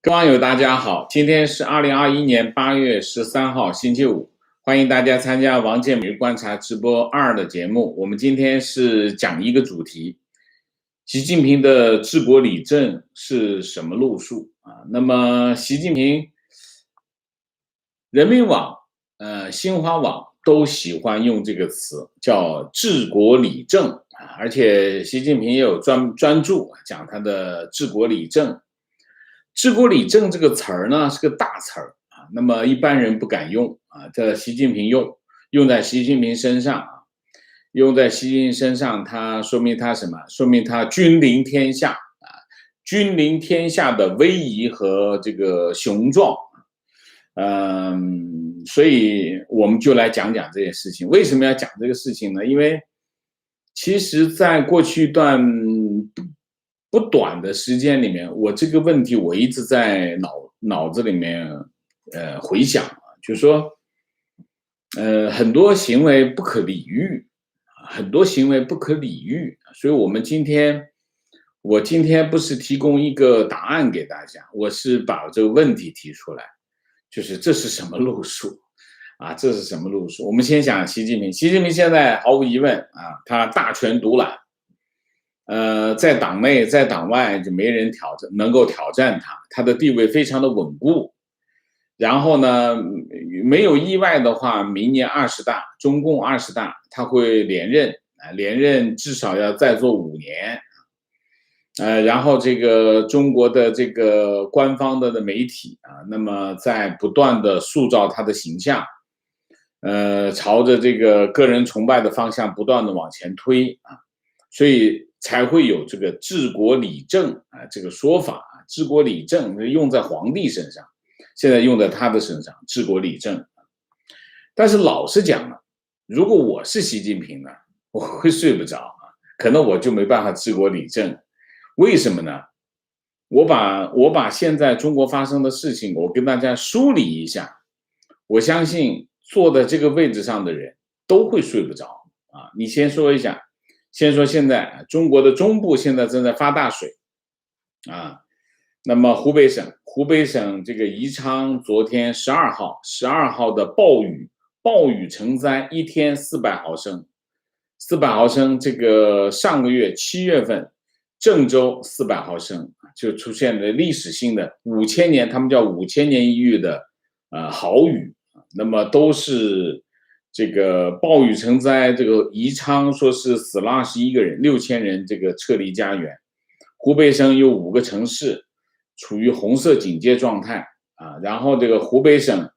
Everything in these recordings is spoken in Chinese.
各位网友大家好，今天是2021年8月13号星期五，欢迎大家参加王建民观察直播2的节目。我们今天是讲一个主题，习近平的治国理政是什么路数啊？那么习近平、人民网、新华网都喜欢用这个词，叫治国理政啊，而且习近平也有专著讲他的治国理政。治国理政这个词儿呢是个大词儿啊，那么一般人不敢用啊，这习近平用在习近平身上啊，用在习近平身上，它说明他什么？说明他君临天下啊，君临天下的威仪和这个雄壮。所以我们就来讲讲这件事情。为什么要讲这个事情呢？因为其实在过去一段不短的时间里面，我这个问题我一直在脑子里面回想啊，就是说很多行为不可理喻，很多行为不可理喻，所以我今天不是提供一个答案给大家，我是把这个问题提出来，就是这是什么路数啊？这是什么路数？我们先讲习近平，习近平现在毫无疑问啊，他大权独揽。在党内，在党外就没人能够挑战他，他的地位非常的稳固。然后呢，没有意外的话，明年20大，中共20大，他会连任啊，连任至少要再做5年。然后这个中国的这个官方的媒体啊，那么在不断的塑造他的形象，朝着这个个人崇拜的方向不断的往前推啊，所以才会有这个治国理政啊这个说法啊，治国理政用在皇帝身上，现在用在他的身上，治国理政。但是老实讲呢，如果我是习近平呢，我会睡不着啊，可能我就没办法治国理政。为什么呢？我把现在中国发生的事情，我跟大家梳理一下，我相信坐在这个位置上的人都会睡不着啊。你先说一下，先说现在中国的中部现在正在发大水啊，那么湖北省这个宜昌昨天12号的暴雨成灾，一天400毫升，400毫升，这个上个月7月份郑州400毫升就出现了历史性的5000年，他们叫5000年一遇的豪雨，那么都是这个暴雨成灾，这个宜昌说是死了21个人，6000人这个撤离家园。湖北省有5个城市处于红色警戒状态啊，然后这个湖北省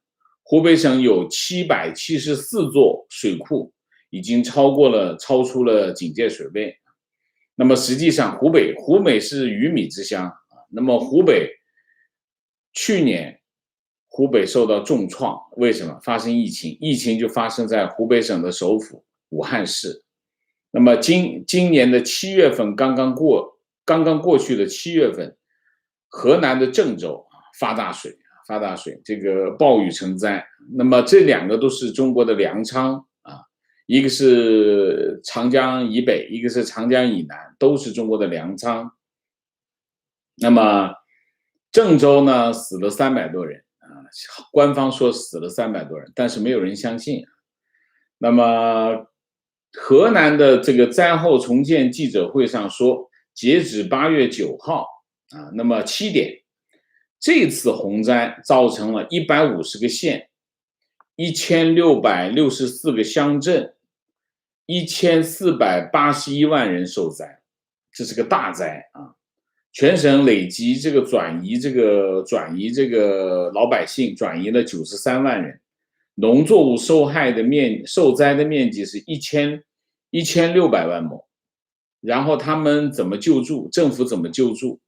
有774座水库已经超出了警戒水位。那么实际上湖北是鱼米之乡啊，那么去年湖北受到重创，为什么？发生疫情就发生在湖北省的首府武汉市。那么今年的7月份刚刚过去的7月份，河南的郑州发大水，这个暴雨成灾。那么这2个都是中国的粮仓啊，一个是长江以北，一个是长江以南，都是中国的粮仓。那么郑州呢死了300多人啊，官方说死了300多人，但是没有人相信。那么河南的这个灾后重建记者会上说，截止8月9号啊，那么7点，这次洪灾造成了150个县、1664个乡镇、1481万人受灾，这是个大灾啊！全省累计这个转移这个老百姓转移了93万人，农作物受灾的面积是1600万亩。然后他们怎么救助？政府怎么救助？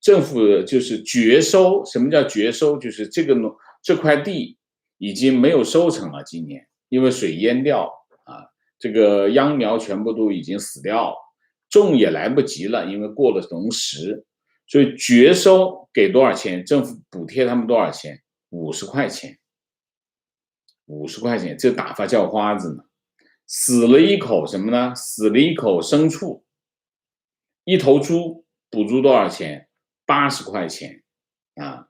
政府就是绝收。什么叫绝收？就是这块地已经没有收成了，今年因为水淹掉啊，这个秧苗全部都已经死掉了，种也来不及了，因为过了农时，所以绝收给多少钱？政府补贴他们多少钱？50块钱，50块钱，这打发叫花子呢。死了一口什么呢？死了一口牲畜，一头猪补助多少钱？80块钱啊！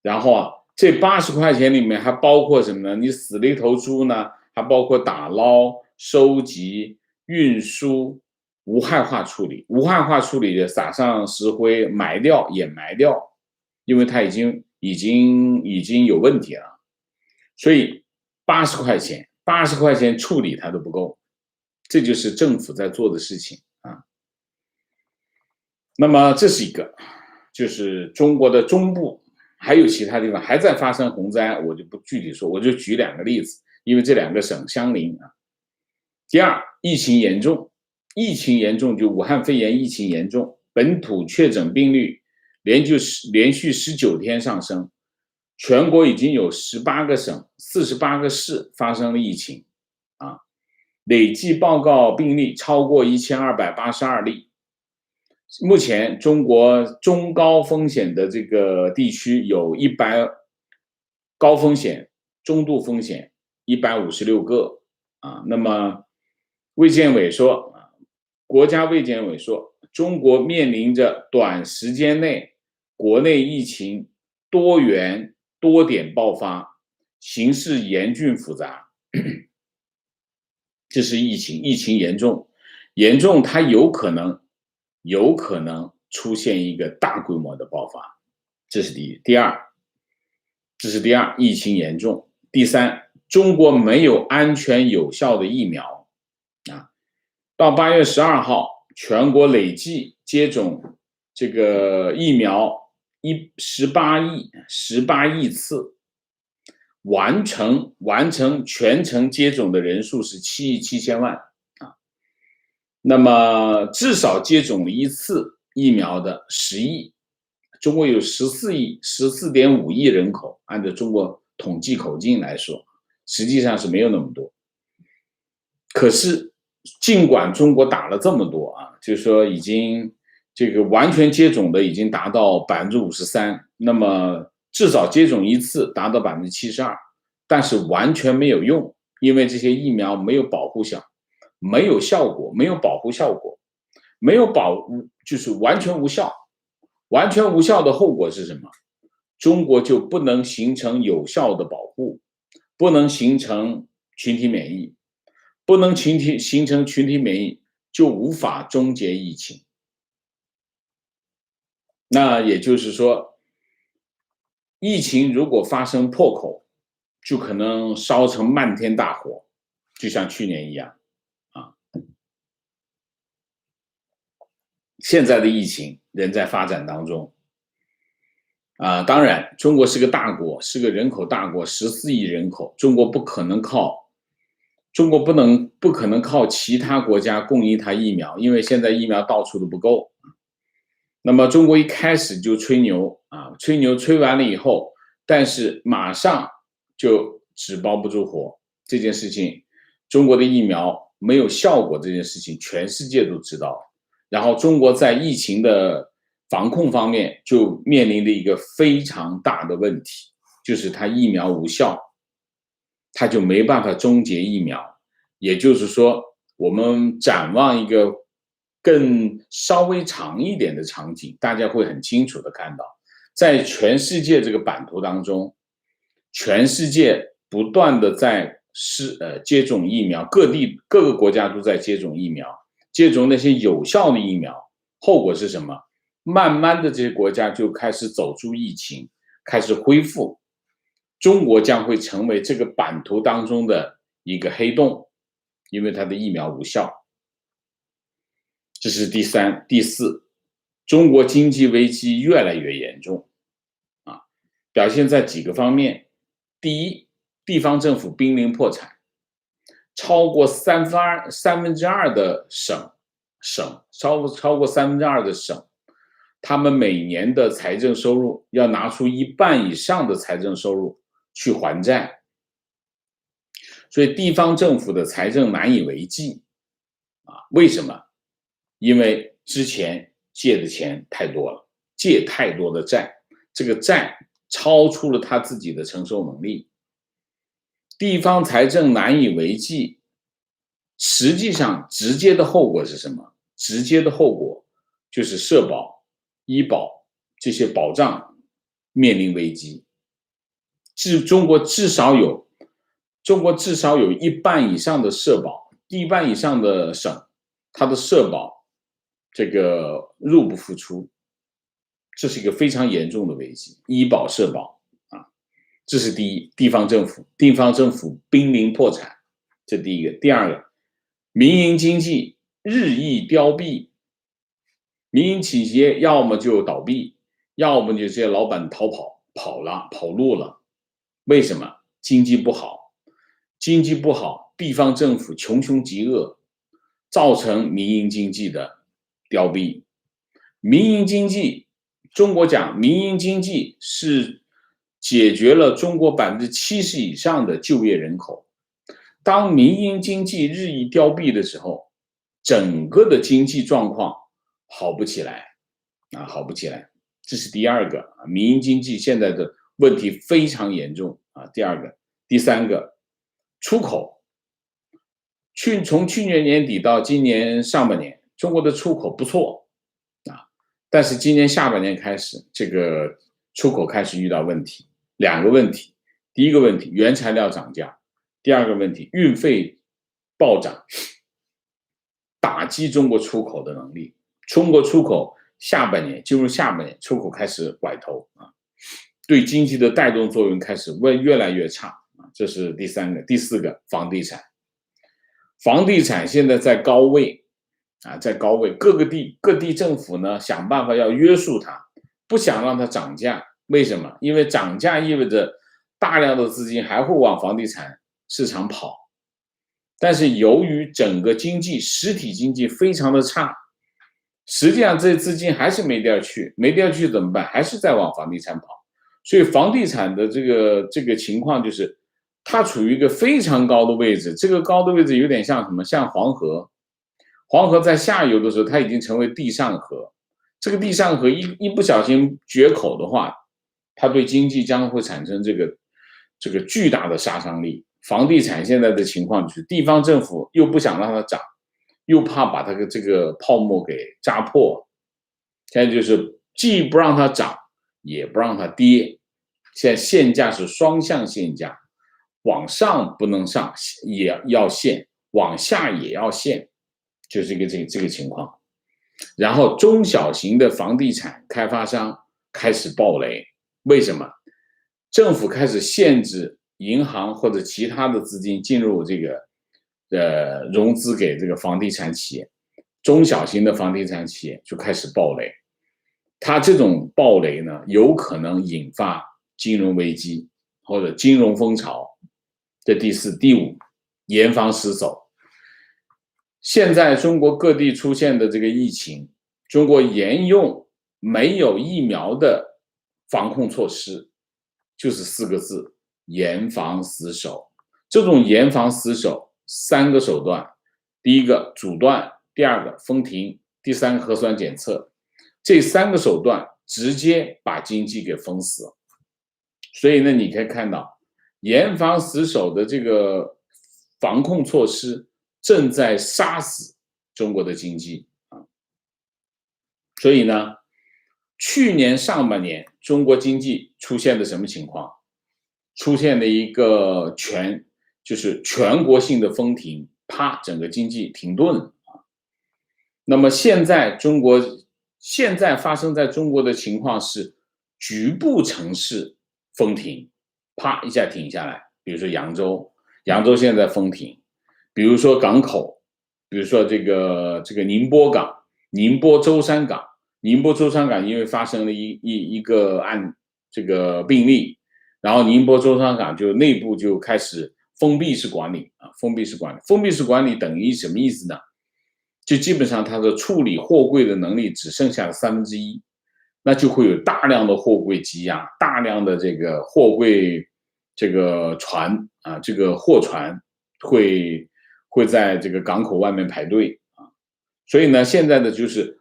然后这80块钱里面还包括什么呢？你死了一头猪呢，还包括打捞、收集、运输、无害化处理。无害化处理的撒上石灰，埋掉也埋掉，因为它已经有问题了。所以80块钱，80块钱处理它都不够，这就是政府在做的事情啊。那么这是一个，就是中国的中部，还有其他地方还在发生洪灾，我就不具体说，我就举2个例子，因为这2个省相邻啊。第二，疫情严重，就武汉肺炎疫情严重，本土确诊病例连续19天上升，全国已经有18个省、48个市发生了疫情啊，累计报告病例超过1282例。目前中国中高风险的这个地区有100高风险、中度风险156个啊。那么卫健委说，国家卫健委说，中国面临着短时间内国内疫情多元多点爆发，形势严峻复杂。这是疫情严重，它有可能出现一个大规模的爆发，这是第一。第二，疫情严重。第三，中国没有安全有效的疫苗啊。到8月12号，全国累计接种这个疫苗18亿次，完成全程接种的人数是7亿7千万啊。那么至少接种了1次疫苗的10亿，中国有14.5亿人口，按照中国统计口径来说，实际上是没有那么多。可是尽管中国打了这么多啊，就是说已经这个完全接种的已经达到53%，那么至少接种1次达到72%，但是完全没有用，因为这些疫苗没有保护效，没有效果，没有保护效果，就是完全无效。完全无效的后果是什么？中国就不能形成有效的保护，不能形成群体免疫，不能形成群体免疫，就无法终结疫情。那也就是说，疫情如果发生破口，就可能烧成漫天大火，就像去年一样啊。现在的疫情仍在发展当中啊。当然，中国是个大国，是个人口大国，14亿人口，中国不可能靠其他国家供应它疫苗，因为现在疫苗到处都不够。那么中国一开始就吹牛啊，吹完了以后，但是马上就纸包不住火。这件事情，中国的疫苗没有效果这件事情，全世界都知道。然后中国在疫情的防控方面就面临着一个非常大的问题，就是它疫苗无效，它就没办法终结疫苗。也就是说，我们展望一个更稍微长一点的场景，大家会很清楚的看到，在全世界这个版图当中，全世界不断的在接种疫苗，各个国家都在接种疫苗，接种那些有效的疫苗，后果是什么？慢慢的这些国家就开始走出疫情，开始恢复。中国将会成为这个版图当中的一个黑洞，因为它的疫苗无效。这是第三。第四，中国经济危机越来越严重啊，表现在几个方面。第一，地方政府濒临破产，超过三分之二的省，超过2/3的省，他们每年的财政收入要拿出1半以上的财政收入去还债，所以地方政府的财政难以为继啊。为什么？因为之前借的钱太多了，借太多的债，这个债超出了他自己的承受能力。地方财政难以为继，实际上直接的后果是什么？直接的后果就是社保、医保这些保障面临危机中国至少有一半以上的社保，一半以上的省，它的社保这个入不敷出，这是一个非常严重的危机。医保社保啊，这是第一，地方政府濒临破产，这第一个。第二个，民营经济日益凋敝，民营企业要么就倒闭，要么就这些老板跑路了。为什么？经济不好，地方政府穷凶极恶，造成民营经济的凋敝。民营经济，中国讲民营经济是解决了中国70%以上的就业人口。当民营经济日益凋敝的时候，整个的经济状况好不起来，这是第二个，民营经济现在的问题非常严重啊。第三个，出口，从去年年底到今年上半年，中国的出口不错啊，但是今年下半年开始，这个出口开始遇到问题，两个问题，第一个问题，原材料涨价，第二个问题，运费暴涨，打击中国出口的能力。中国出口进入下半年，出口开始拐头啊，对经济的带动作用开始越来越差啊，这是第三个。第四个，房地产现在在高位啊，各地政府呢想办法要约束它，不想让它涨价。为什么？因为涨价意味着大量的资金还会往房地产市场跑，但是由于整个实体经济非常的差，实际上这些资金还是没地儿去怎么办？还是在往房地产跑。所以房地产的这个情况就是它处于一个非常高的位置，这个高的位置有点像什么？像黄河在下游的时候，它已经成为地上河，这个地上河一不小心决口的话，它对经济将会产生这个巨大的杀伤力。房地产现在的情况就是地方政府又不想让它涨，又怕把它的这个泡沫给扎破，现在就是既不让它涨，也不让它跌。现在限价是双向限价，往上不能上，也要限，往下也要限，就是这个情况。然后中小型的房地产开发商开始暴雷，为什么？政府开始限制银行或者其他的资金进入这个融资给这个房地产企业，中小型的房地产企业就开始暴雷。它这种暴雷呢，有可能引发金融危机或者金融风潮。这第四、第五，严防死守。现在中国各地出现的这个疫情，中国沿用没有疫苗的防控措施，就是4个字：严防死守。这种严防死守3个手段，第一个阻断，第二个封停，第三个核酸检测。这3个手段直接把经济给封死了。所以呢，你可以看到严防死守的这个防控措施正在杀死中国的经济啊。所以呢，去年上半年中国经济出现的什么情况？出现了一个就是全国性的封停，啪，整个经济停顿了啊。那么现在发生在中国的情况是局部城市封停，啪一下停下来，比如说扬州现在封停，比如说港口，比如说这个宁波港、宁波舟山港因为发生了一个这个病例，然后宁波舟山港就内部就开始封闭式管理啊，封闭式管理等于什么意思呢？就基本上它的处理货柜的能力只剩下了1/3，那就会有大量的货柜积压，大量的这个货柜这个船啊，这个货船会在这个港口外面排队啊。所以呢，现在的就是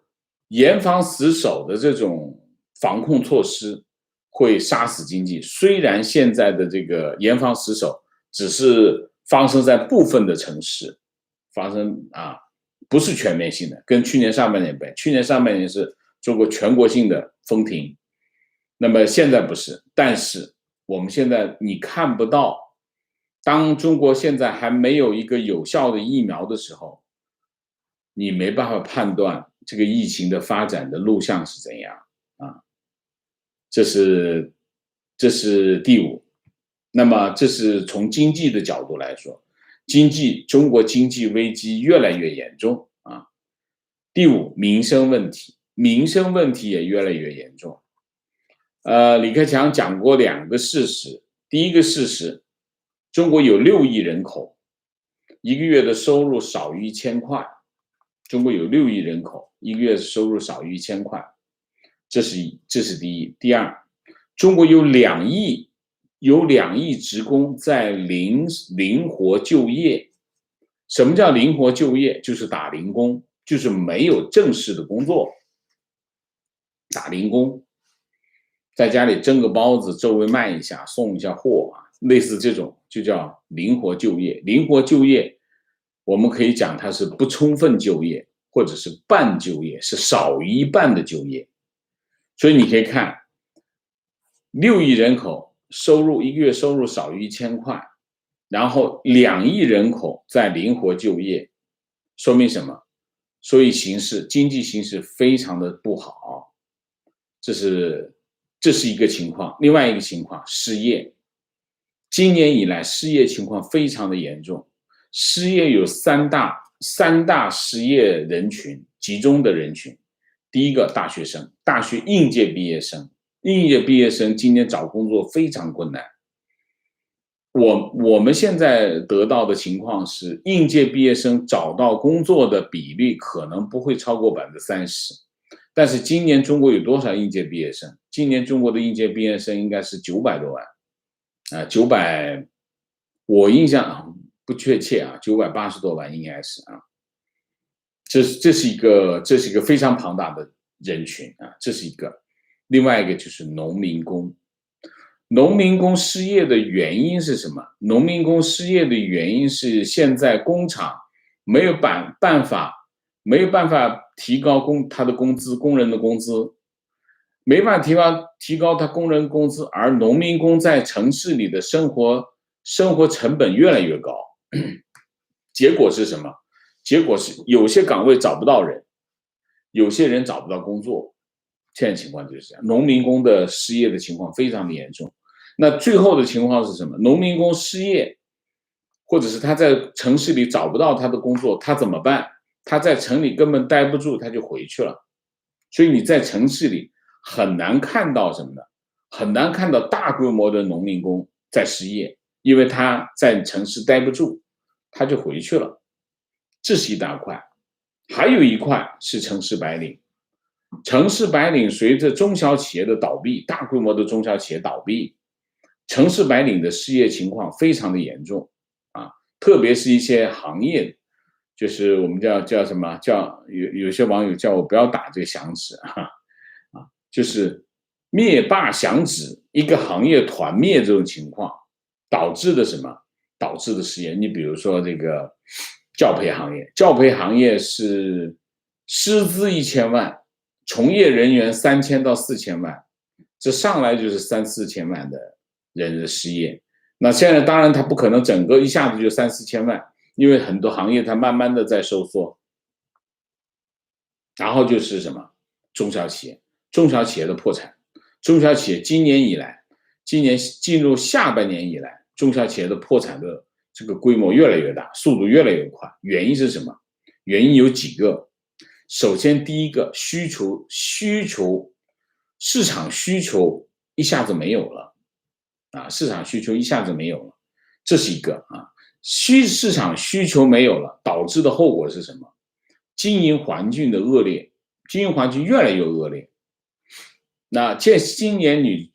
严防死守的这种防控措施会杀死经济。虽然现在的这个严防死守只是发生在部分的城市发生啊，不是全面性的，跟去年上半年比，去年上半年是中国全国性的封停，那么现在不是，但是我们现在你看不到，当中国现在还没有一个有效的疫苗的时候，你没办法判断这个疫情的发展的路向是怎样啊。这是第五。那么这是从经济的角度来说，中国经济危机越来越严重啊。第五，民生问题也越来越严重。李克强讲过2个事实，第一个事实，中国有6亿人口，一个月的收入少于1000块。中国有6亿人口，一个月收入少于1000块，这是第一。第二，中国有2亿职工在灵活就业。什么叫灵活就业？就是打零工，就是没有正式的工作，打零工，在家里蒸个包子，周围卖一下，送一下货啊，类似这种就叫灵活就业。灵活就业，我们可以讲它是不充分就业，或者是半就业，是少于一半的就业。所以你可以看，6亿人口一个月收入少于1000块，然后2亿人口在灵活就业，说明什么？所以经济形势非常的不好，这是一个情况。另外一个情况，失业，今年以来失业情况非常的严重。失业有三大失业人群，集中的人群。第一个，大学生，大学应届毕业生今年找工作非常困难。我们现在得到的情况是，应届毕业生找到工作的比例可能不会超过30%。但是今年中国有多少应届毕业生？今年中国的应届毕业生应该是900多万，900，我印象不确切啊，980多万应该是啊。这是一个非常庞大的人群啊，这是一个。另外一个就是农民工。农民工失业的原因是什么？农民工失业的原因是现在工厂没有办法提高他的工资，工人的工资没办法提高他工人工资，而农民工在城市里的生活成本越来越高。结果是什么？结果是有些岗位找不到人，有些人找不到工作。现在情况就是这样，农民工的失业的情况非常的严重。那最后的情况是什么？农民工失业，或者是他在城市里找不到他的工作，他怎么办？他在城里根本待不住，他就回去了。所以你在城市里很难看到什么呢？很难看到大规模的农民工在失业，因为他在城市待不住，他就回去了。这是一大块。还有一块是城市白领。城市白领随着中小企业的倒闭，大规模的中小企业倒闭，城市白领的失业情况非常的严重啊，特别是一些行业，就是我们叫什么，有些网友叫我不要打这个响指就是灭霸响指，一个行业团灭这种情况导致的什么？导致的失业。你比如说这个教培行业是师资1000万。从业人员3000到4000万，这上来就是3、4千万的人的失业。那现在当然他不可能整个一下子就3、4千万，因为很多行业它慢慢的在收缩。然后就是什么？中小企业的破产。中小企业今年进入下半年以来，中小企业的破产的这个规模越来越大，速度越来越快。原因是什么？原因有几个。首先第一个，市场需求一下子没有了市场需求一下子没有了，这是一个市场需求没有了，导致的后果是什么？经营环境的恶劣，经营环境越来越恶劣。那今年你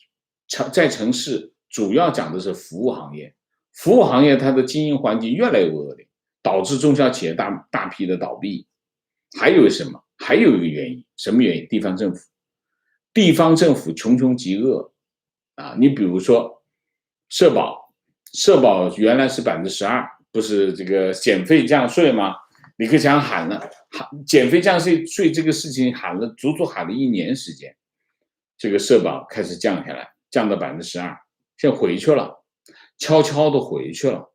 在城市主要讲的是服务行业，服务行业它的经营环境越来越恶劣，导致中小企业大批的倒闭。还有什么？还有一个原因，什么原因？地方政府穷凶极恶你比如说社保原来是12%，不是这个减费降税吗？李克强减费降税这个事情足足喊了1年时间，这个社保开始降下来，降到12%。现在回去了，悄悄的回去了，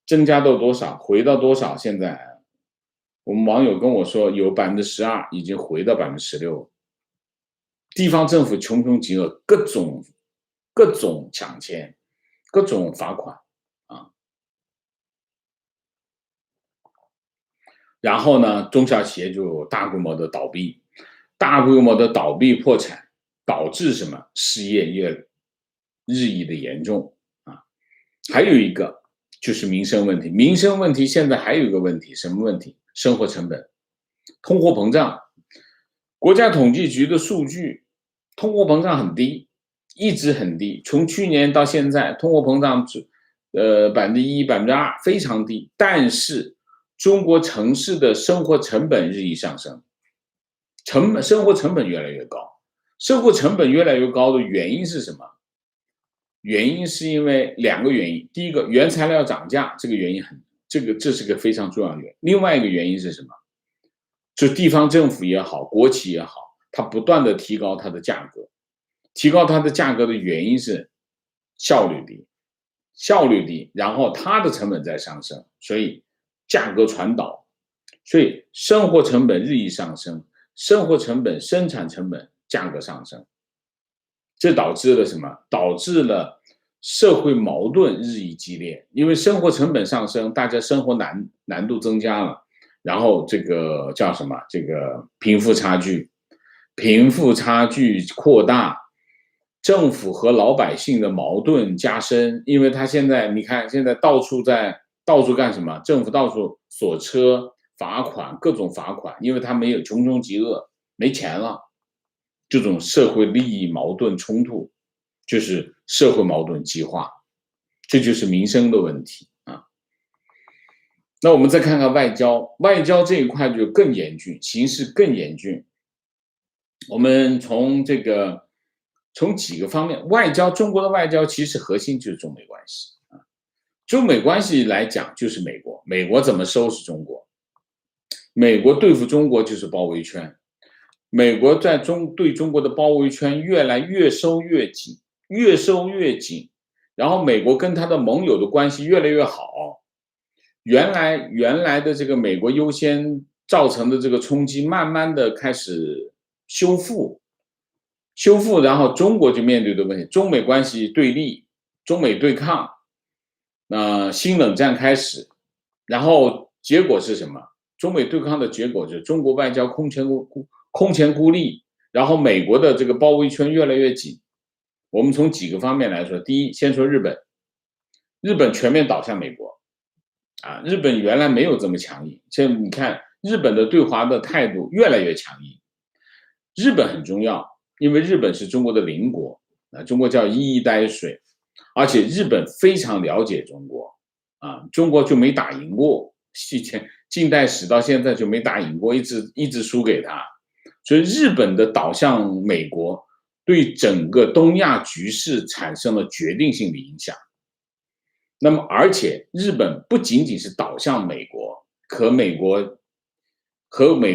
增加到多少，回到多少？现在我们网友跟我说，有12%已经回到16%，地方政府穷凶极恶，各种抢钱，各种罚款啊。然后呢，中小企业就大规模的倒闭，大规模的倒闭破产，导致什么？失业日益的严重啊。还有一个就是民生问题，民生问题现在还有一个问题，什么问题？生活成本，通货膨胀。国家统计局的数据，通货膨胀很低，一直很低，从去年到现在，通货膨胀1%、2%，非常低。但是中国城市的生活成本日益上升，生活成本越来越高。生活成本越来越高的原因是什么？原因是因为2个原因。第一个，原材料涨价，这个原因这是个非常重要的原因。另外一个原因是什么？就地方政府也好，国企也好，它不断的提高它的价格。提高它的价格的原因是效率低，然后它的成本在上升，所以价格传导，所以生活成本日益上升，生活成本、生产成本价格上升，这导致了什么？导致了社会矛盾日益激烈，因为生活成本上升，大家生活难度增加了，然后这个叫什么？这个贫富差距扩大，政府和老百姓的矛盾加深，因为他现在你看，现在到处干什么？政府到处锁车、罚款，各种罚款，因为他没有穷凶极恶，没钱了。这种社会利益矛盾冲突，就是社会矛盾激化，这就是民生的问题啊。那我们再看看外交，外交这一块就更严峻，形势更严峻。我们从几个方面，中国的外交其实核心就是中美关系啊。中美关系来讲，就是美国怎么收拾中国？美国对付中国就是包围圈。美国对中国的包围圈越收越紧，然后美国跟他的盟友的关系越来越好。原来的这个美国优先造成的这个冲击，慢慢的开始修复，然后中国就面对的问题，中美关系对立，中美对抗，新冷战开始，然后结果是什么？中美对抗的结果就是中国外交空前孤立，然后美国的这个包围圈越来越紧。我们从几个方面来说，第一，先说日本全面倒向美国啊，日本原来没有这么强硬，现在你看日本的对华的态度越来越强硬。日本很重要，因为日本是中国的邻国啊，中国叫一衣带水，而且日本非常了解中国啊，中国就没打赢过，近代史到现在就没打赢过，一直输给他。所以日本的倒向美国，对整个东亚局势产生了决定性的影响。那么，而且日本不仅仅是倒向美国，和美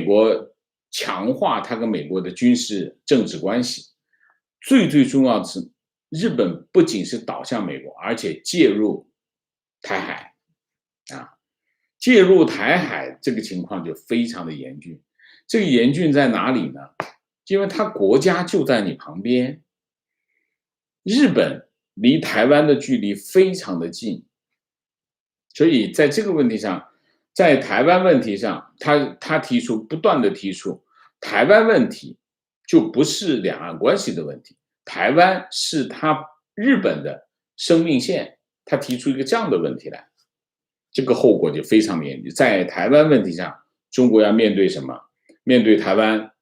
国强化它跟美国的军事政治关系。最重要的是，日本不仅是倒向美国，而且介入台海啊。介入台海这个情况就非常的严峻。这个严峻在哪里呢？因为它国家就在你旁边，日本离台湾的距离非常的近，所以在这个问题上，在台湾问题上，他不断的提出，台湾问题就不是两岸关系的问题，台湾是日本的生命线，他提出一个这样的问题来。这个后果就非常严峻。在台湾问题上，中国要面对什么？面对台湾，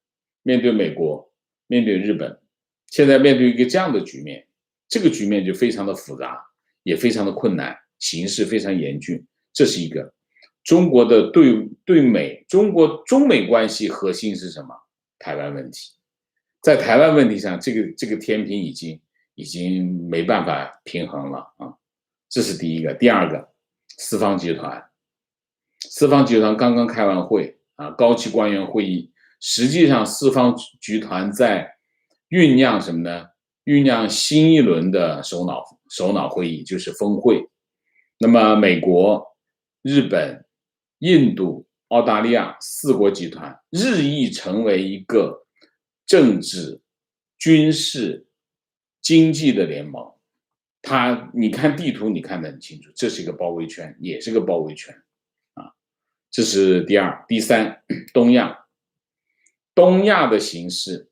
面对美国，面对日本，现在面对一个这样的局面，这个局面就非常的复杂，也非常的困难，形势非常严峻。这是一个中国的中国中美关系核心是什么？台湾问题。在台湾问题上，这个天平已经没办法平衡了啊。这是第一个。第二个，四方集团刚刚开完会啊，高级官员会议，实际上四方集团在酝酿什么呢？酝酿新一轮的首脑会议，就是峰会。那么，美国、日本、印度、澳大利亚4国集团日益成为一个政治、军事、经济的联盟。你看地图，你看得很清楚，这是一个包围圈，也是个包围圈啊。这是第二，第三，东亚。东亚的形势，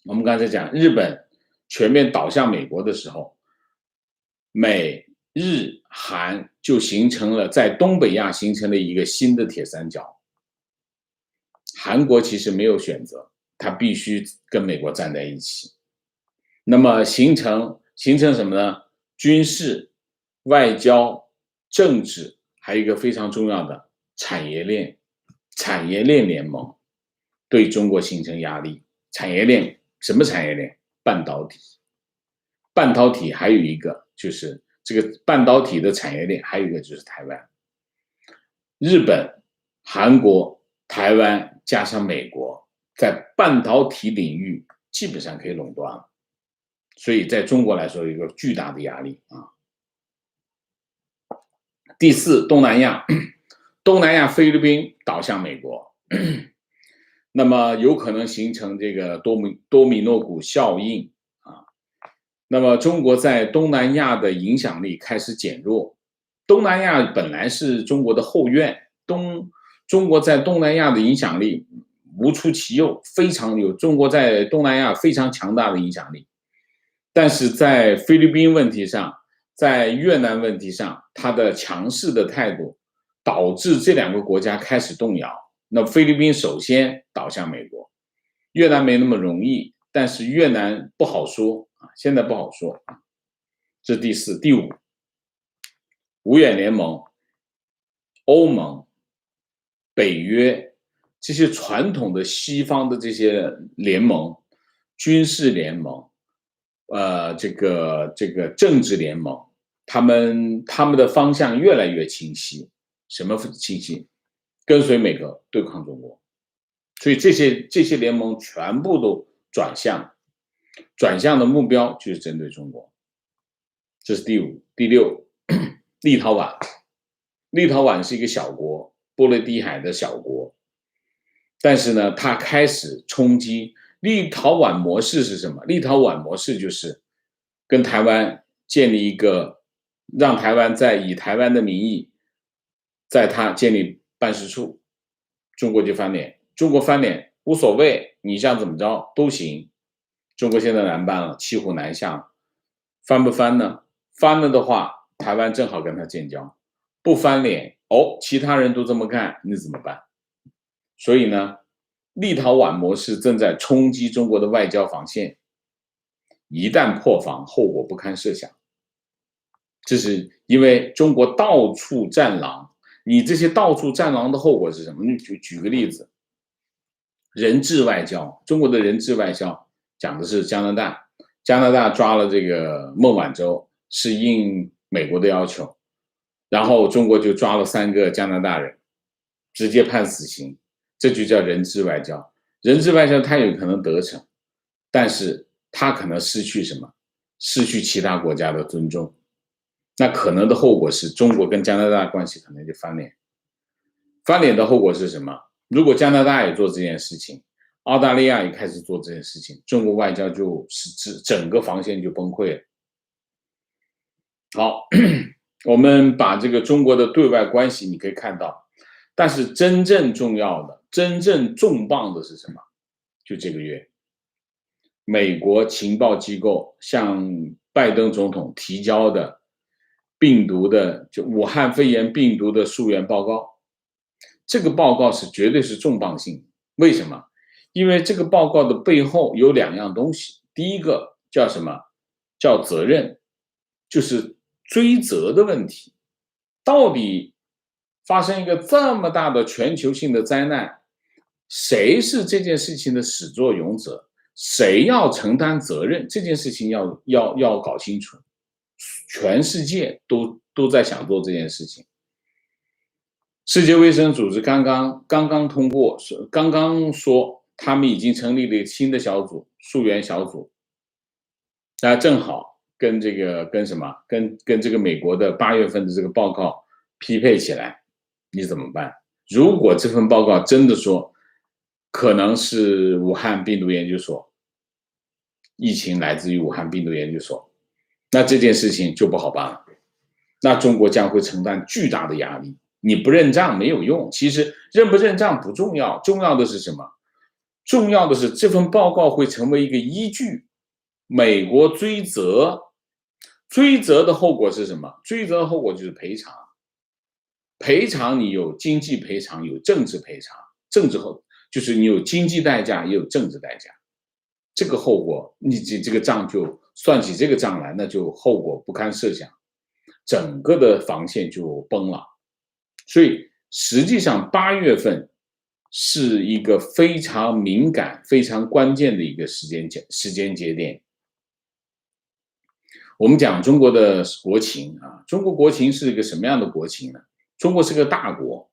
我们刚才讲日本全面倒向美国的时候，美日韩就形成了在东北亚形成了一个新的铁三角。韩国其实没有选择，他必须跟美国站在一起。那么形成什么呢？军事、外交、政治，还有一个非常重要的产业链联盟，对中国形成压力。产业链，什么产业链？半导体。半导体还有一个就是这个半导体的产业链，还有一个就是台湾。日本、韩国、台湾加上美国，在半导体领域基本上可以垄断了，所以在中国来说有一个巨大的压力啊。第四，东南亚，东南亚菲律宾倒向美国，那么有可能形成这个多米诺骨效应啊。那么中国在东南亚的影响力开始减弱。东南亚本来是中国的后院，中国在东南亚的影响力无出其右，非常有中国在东南亚非常强大的影响力。但是在菲律宾问题上，在越南问题上，它的强势的态度导致这2个国家开始动摇。那菲律宾首先倒向美国，越南没那么容易，但是越南不好说啊，现在不好说啊。这第四，第五，五眼联盟、欧盟、北约这些传统的西方的这些联盟，军事联盟，这个政治联盟，他们的方向越来越清晰。什么清晰？跟随美国对抗中国。所以这些联盟全部都转向的目标就是针对中国。这是第五。第六，立陶宛。立陶宛是一个小国，波罗的海的小国，但是呢，它开始冲击。立陶宛模式是什么？立陶宛模式就是跟台湾建立一个，让台湾以台湾的名义，在它建立办事处，中国就翻脸。中国翻脸无所谓，你想怎么着都行。中国现在难办了，骑虎难下。翻不翻呢？翻了的话，台湾正好跟他建交；不翻脸，其他人都这么干，你怎么办？所以呢，立陶宛模式正在冲击中国的外交防线，一旦破防，后果不堪设想。这是因为中国到处战狼，你这些到处战狼的后果是什么？你举个例子，人质外交，中国的人质外交讲的是加拿大，加拿大抓了这个孟晚舟，是应美国的要求，然后中国就抓了3个加拿大人，直接判死刑，这就叫人质外交。人质外交它有可能得逞，但是它可能失去什么？失去其他国家的尊重。那可能的后果是中国跟加拿大关系可能就翻脸。翻脸的后果是什么？如果加拿大也做这件事情，澳大利亚也开始做这件事情，中国外交就是整个防线就崩溃了。好，我们把这个中国的对外关系你可以看到，但是真正重要的、真正重磅的是什么？就这个月，美国情报机构向拜登总统提交的就武汉肺炎病毒的溯源报告。这个报告是绝对是重磅性。为什么？因为这个报告的背后有2样东西。第一个叫什么？叫责任，就是追责的问题。到底发生一个这么大的全球性的灾难，谁是这件事情的始作俑者？谁要承担责任？这件事情要搞清楚。全世界都在想做这件事情。世界卫生组织刚刚通过，刚刚说他们已经成立了新的小组，溯源小组，那正好跟这个跟什么跟这个美国的8月份的这个报告匹配起来，你怎么办？如果这份报告真的说可能是武汉病毒研究所，疫情来自于武汉病毒研究所，那这件事情就不好办了，那中国将会承担巨大的压力。你不认账没有用，其实认不认账不重要，重要的是什么？重要的是这份报告会成为一个依据，美国追责，追责的后果是什么？追责的后果就是赔偿，赔偿你有经济赔偿，有政治赔偿，政治后就是你有经济代价，也有政治代价。这个后果，你这个账就算起这个账来，那就后果不堪设想，整个的防线就崩了。所以实际上8月份是一个非常敏感、非常关键的一个时间节点。我们讲中国的国情啊，中国国情是一个什么样的国情呢？中国是个大国，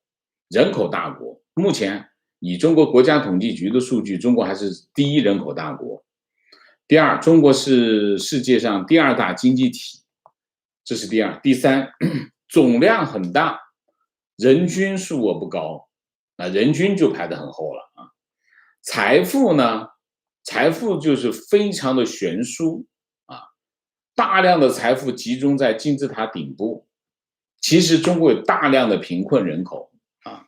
人口大国。目前以中国国家统计局的数据，中国还是第1人口大国。第2，中国是世界上第2大经济体，这是第2。第3，总量很大，人均数额不高，人均就排得很后了啊。财富呢？财富就是非常的悬殊啊，大量的财富集中在金字塔顶部。其实中国有大量的贫困人口啊，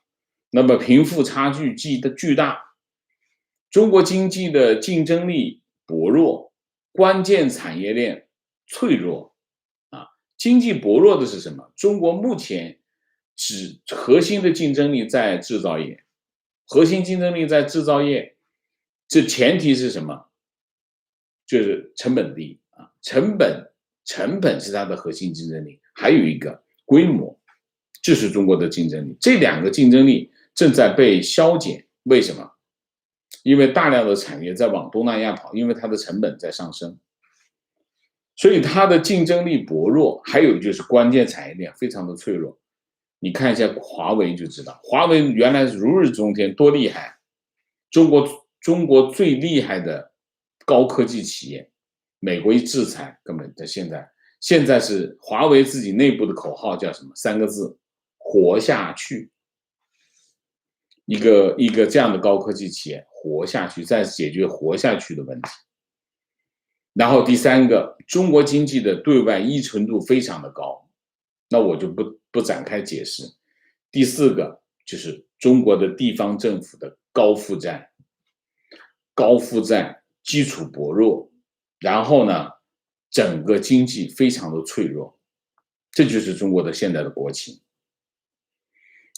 那么贫富差距巨大，中国经济的竞争力薄弱，关键产业链脆弱啊。经济薄弱的是什么？中国目前核心的竞争力在制造业，核心竞争力在制造业，这前提是什么？就是成本低啊，成本是它的核心竞争力，还有一个规模，这是中国的竞争力。这2个竞争力正在被削减，为什么？因为大量的产业在往东南亚跑，因为它的成本在上升，所以它的竞争力薄弱。还有就是关键产业链非常的脆弱。你看一下华为就知道，华为原来如日中天，多厉害！中国最厉害的高科技企业，美国一制裁，根本在现在是华为自己内部的口号叫什么？3个字：活下去。一个这样的高科技企业活下去，再解决活下去的问题。然后第3个，中国经济的对外依存度非常的高，那我就不展开解释。第4个就是中国的地方政府的高负债，基础薄弱，然后呢，整个经济非常的脆弱，这就是中国的现在的国情。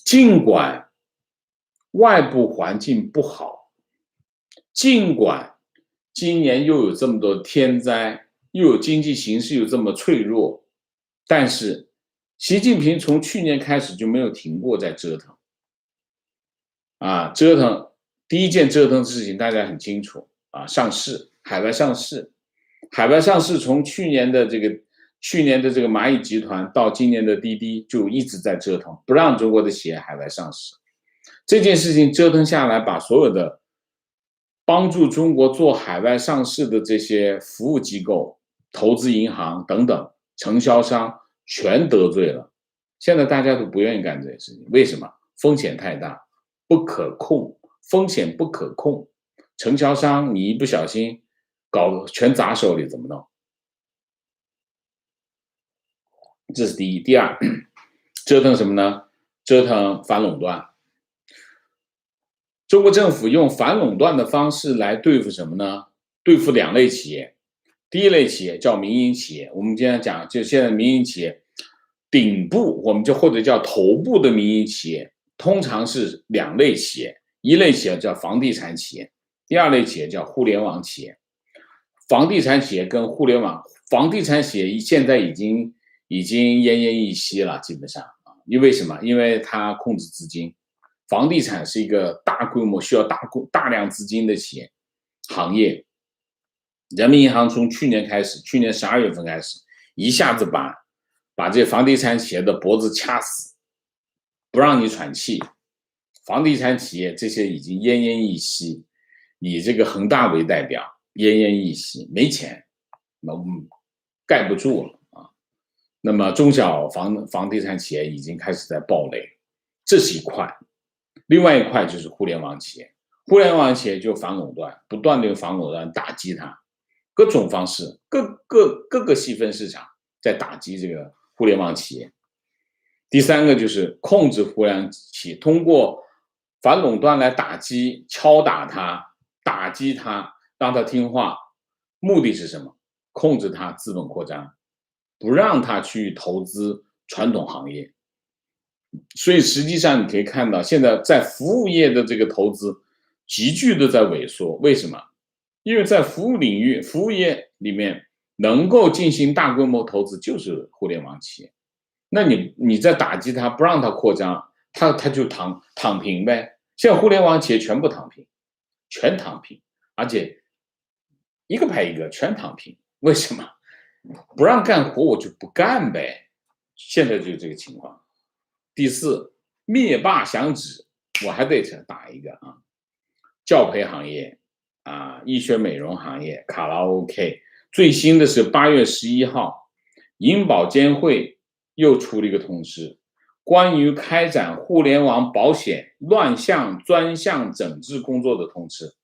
尽管外部环境不好，尽管今年又有这么多天灾，又有经济形势又这么脆弱，但是习近平从去年开始就没有停过在折腾啊，折腾。第一件折腾的事情大家很清楚啊，上市，海外上市。从去年的这个蚂蚁集团到今年的滴滴就一直在折腾，不让中国的企业海外上市。这件事情折腾下来，把所有的帮助中国做海外上市的这些服务机构、投资银行等等承销商全得罪了。现在大家都不愿意干这些事情，为什么？风险太大，不可控，风险不可控。承销商你一不小心搞全砸手里怎么弄？这是第一。第2，折腾什么呢？折腾反垄断。中国政府用反垄断的方式来对付什么呢？对付2类企业。第一类企业叫民营企业，我们今天讲，就现在民营企业顶部，我们就或者叫头部的民营企业，通常是2类企业，一类企业叫房地产企业，第2类企业叫互联网企业。房地产企业跟互联网，房地产企业现在已经奄奄一息了，基本上啊，因为什么？因为它控制资金。房地产是一个大规模需要大量资金的企业行业。人民银行从去年12月份开始，一下子把这房地产企业的脖子掐死，不让你喘气。房地产企业这些已经奄奄一息，以这个恒大为代表，奄奄一息，没钱盖不住了啊。那么中小房地产企业已经开始在暴雷，这是一块。另外一块就是互联网企业，互联网企业就反垄断，不断的用反垄断打击它，各种方式，各个细分市场在打击这个互联网企业。第三个就是控制互联网企业，通过反垄断来打击、敲打它、打击它，让它听话。目的是什么？控制它资本扩张，不让它去投资传统行业。所以实际上你可以看到，现在在服务业的这个投资急剧的在萎缩。为什么？因为在服务领域、服务业里面能够进行大规模投资就是互联网企业。那你在打击它，不让它扩张，它就躺平呗。现在互联网企业全部躺平，全躺平，而且一个拍一个，全躺平。为什么？不让干活我就不干呗。现在就这个情况。第四，灭霸响指，我还得打一个啊，教培行业啊，医学美容行业，卡拉 OK。最新的是8月11号，银保监会又出了一个通知，关于开展互联网保险乱象专项整治工作的通知，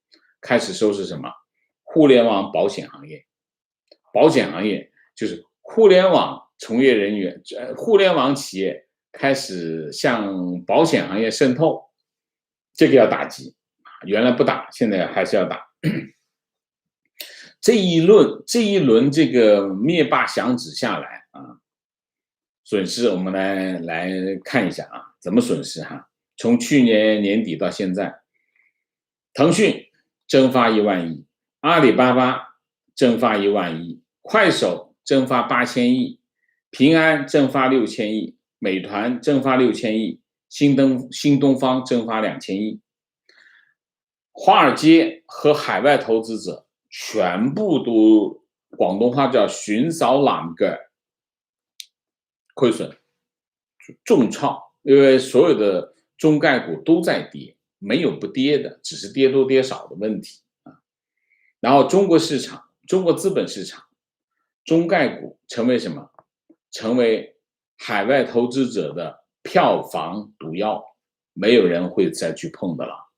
开始收拾什么？互联网保险行业。保险行业就是互联网从业人员，互联网企业开始向保险行业渗透，这个要打击。原来不打，现在还是要打。这一轮这个灭霸响指下来啊，损失我们来看一下啊，怎么损失哈？从去年年底到现在，腾讯蒸发1万亿，阿里巴巴蒸发1万亿，快手蒸发8000亿，平安蒸发6000亿，美团蒸发6000亿，新东方蒸发2000亿。华尔街和海外投资者全部都，广东话叫寻扫揽个亏损重创，因为所有的中概股都在跌，没有不跌的，只是跌多跌少的问题啊。然后中国市场，中国资本市场，中概股成为什么？成为海外投资者的票房毒药，没有人会再去碰的了。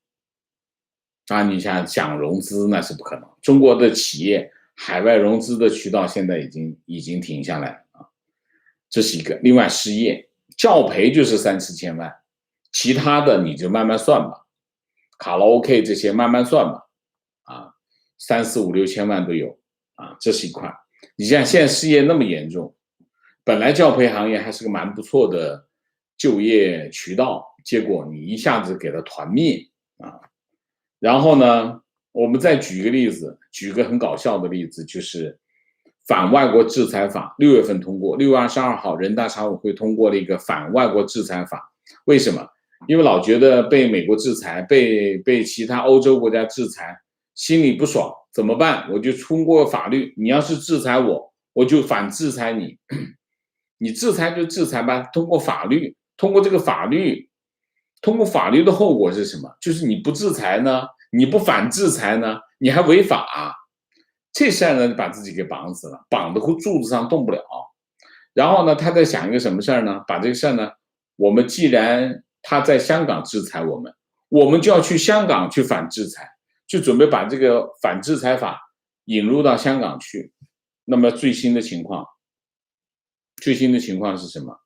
啊，你想融资那是不可能。中国的企业海外融资的渠道现在已经停下来了啊，这是一个。另外失业教培就是3、4千万，其他的你就慢慢算吧，卡拉 OK 这些慢慢算吧，啊，3、4、5、6千万都有啊，这是一块。你像现在失业那么严重，本来教培行业还是个蛮不错的就业渠道，结果你一下子给它团灭啊。然后呢，我们再举一个例子，举个很搞笑的例子，就是反外国制裁法，6月份通过，6月22号人大常委会通过了一个反外国制裁法。为什么？因为老觉得被美国制裁，被其他欧洲国家制裁，心里不爽，怎么办？我就通过法律，你要是制裁我，我就反制裁你。你制裁就制裁吧，通过法律，通过这个法律。通过法律的后果是什么？就是你不制裁呢，你不反制裁呢，你还违法，这事儿呢把自己给绑死了，绑的柱子上动不了。然后呢，他在想一个什么事儿呢？把这个事儿呢，我们既然他在香港制裁我们，我们就要去香港去反制裁，就准备把这个反制裁法引入到香港去。那么最新的情况是什么？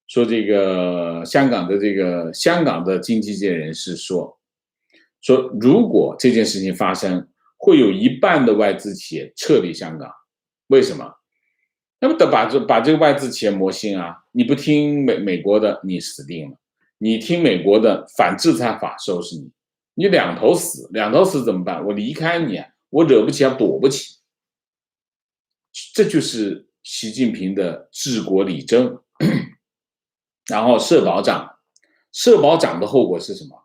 说这个香港的经济界人士说，如果这件事情发生，会有1半的外资企业撤离香港。为什么？那么得把这个外资企业磨心啊！你不听美国的，你死定了；你听美国的反制裁法收拾你，你两头死怎么办？我离开你啊，我惹不起啊，躲不起。这就是习近平的治国理政。然后社保涨的后果是什么？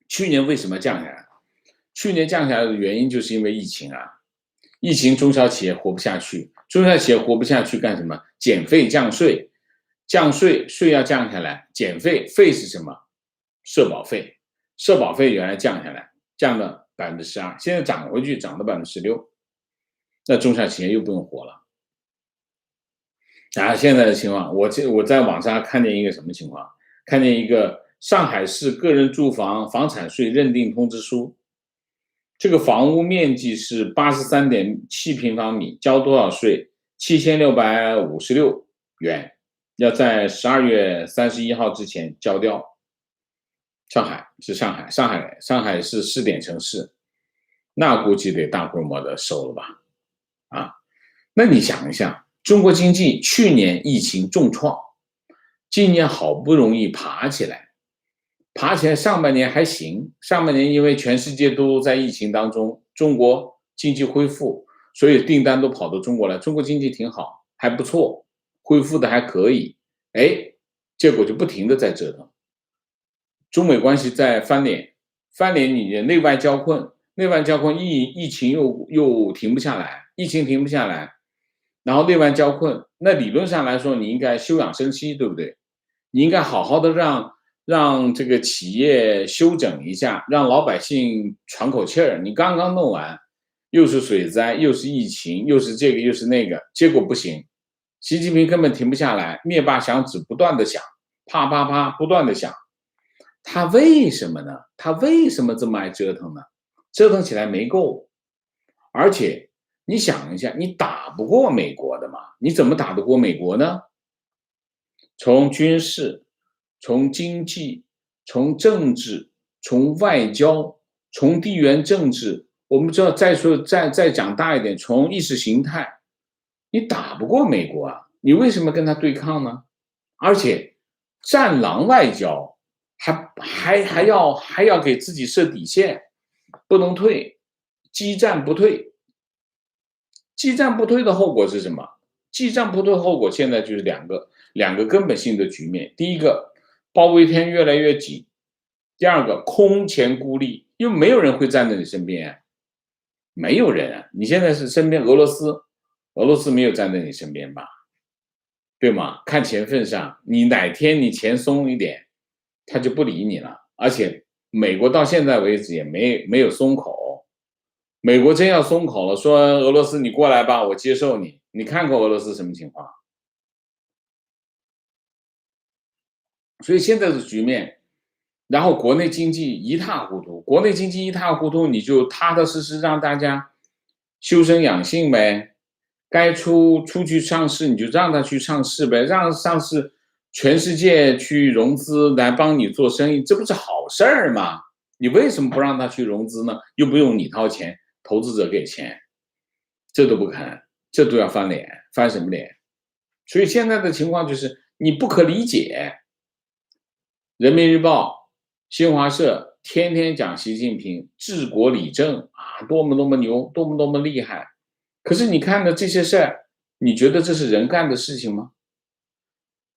去年为什么降下来？去年降下来的原因就是因为疫情啊，疫情中小企业活不下去，中小企业活不下去干什么？减费降税，税要降下来，减费是什么？社保费原来降下来，降了12%，现在涨回去涨到16%，那中小企业又不用活了。现在的情况，我在网上看见一个什么情况？看见一个上海市个人住房房产税认定通知书，这个房屋面积是83.7平方米，交多少税？7656元，要在12月31号之前交掉。上海是上海是试点城市，那估计得大规模的收了吧？那你想一下，中国经济去年疫情重创，今年好不容易爬起来，上半年还行，上半年因为全世界都在疫情当中，中国经济恢复，所以订单都跑到中国来，中国经济挺好，还不错，恢复的还可以，结果就不停的在折腾，中美关系在翻脸，你的内外交困，疫情又停不下来，然后内外交困，那理论上来说，你应该休养生息，对不对？你应该好好的让这个企业休整一下，让老百姓喘口气儿。你刚刚弄完，又是水灾，又是疫情，又是这个又是那个，结果不行。习近平根本停不下来，灭霸响指不断的响，啪啪啪不断的响。他为什么呢？他为什么这么爱折腾呢？折腾起来没够，而且你想一下，你打不过美国的嘛？你怎么打得过美国呢？从军事、从经济、从政治、从外交、从地缘政治，我们知道再讲大一点，从意识形态，你打不过美国啊！你为什么跟他对抗呢？而且战狼外交还要给自己设底线，不能退，激战不退。激战不退的后果是什么？激战不退后果现在就是两个根本性的局面。第一个，包围圈越来越紧；第二个，空前孤立，因为没有人会站在你身边，没有人啊！你现在是身边俄罗斯没有站在你身边吧？对吗？看钱份上，你哪天你钱松一点，他就不理你了。而且美国到现在为止也没有松口，美国真要松口了，说俄罗斯你过来吧，我接受你。你看过俄罗斯什么情况？所以现在的局面，然后国内经济一塌糊涂，你就踏踏实实让大家修身养性呗。该出去上市，你就让他去上市呗，让上市全世界去融资来帮你做生意，这不是好事儿吗？你为什么不让他去融资呢？又不用你掏钱，投资者给钱，这都不肯，这都要翻脸，翻什么脸？所以现在的情况就是你不可理解。人民日报、新华社天天讲习近平治国理政啊，多么牛，多么厉害。可是你看的这些事儿，你觉得这是人干的事情吗？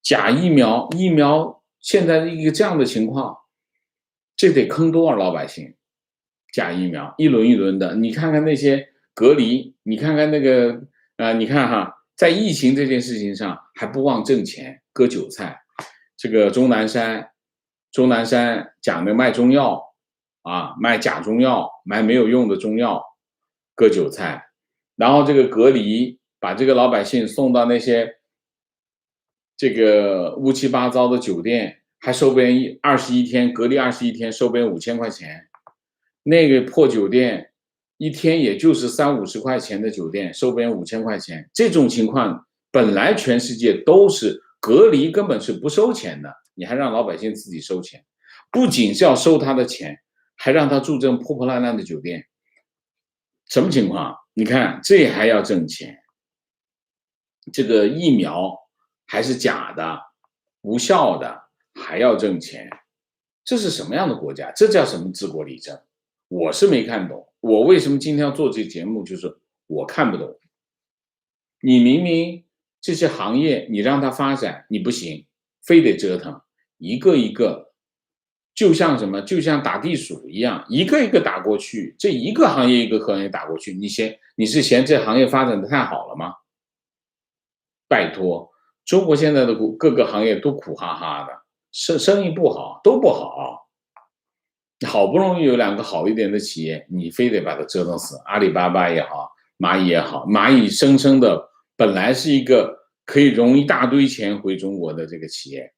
假疫苗现在一个这样的情况，这得坑多少老百姓？假疫苗一轮一轮的，你看看那些隔离，你看看那个你看哈，在疫情这件事情上还不忘挣钱，割韭菜。这个钟南山讲的卖中药卖假中药，买没有用的中药，割韭菜。然后这个隔离，把这个老百姓送到那些这个乌七八糟的酒店，还收别人21天，隔离21天，收别人5000块钱。那个破酒店，一天也就是30-50块钱的酒店，收别人5000块钱。这种情况本来全世界都是隔离，根本是不收钱的，你还让老百姓自己收钱，不仅是要收他的钱，还让他住这种破破烂烂的酒店，什么情况？你看，这还要挣钱，这个疫苗还是假的、无效的，还要挣钱，这是什么样的国家？这叫什么治国理政？我是没看懂。我为什么今天要做这节目？就是我看不懂。你明明这些行业你让它发展，你不行，非得折腾，一个一个。就像什么？就像打地鼠一样，一个一个打过去，这一个行业一个行业打过去，你是嫌这行业发展的太好了吗？拜托，中国现在的各个行业都苦哈哈的，生意不好，都不好。好不容易有2个好一点的企业，你非得把它折腾死。阿里巴巴也好，蚂蚁也好，蚂蚁生生的本来是一个可以融一大堆钱回中国的这个企业，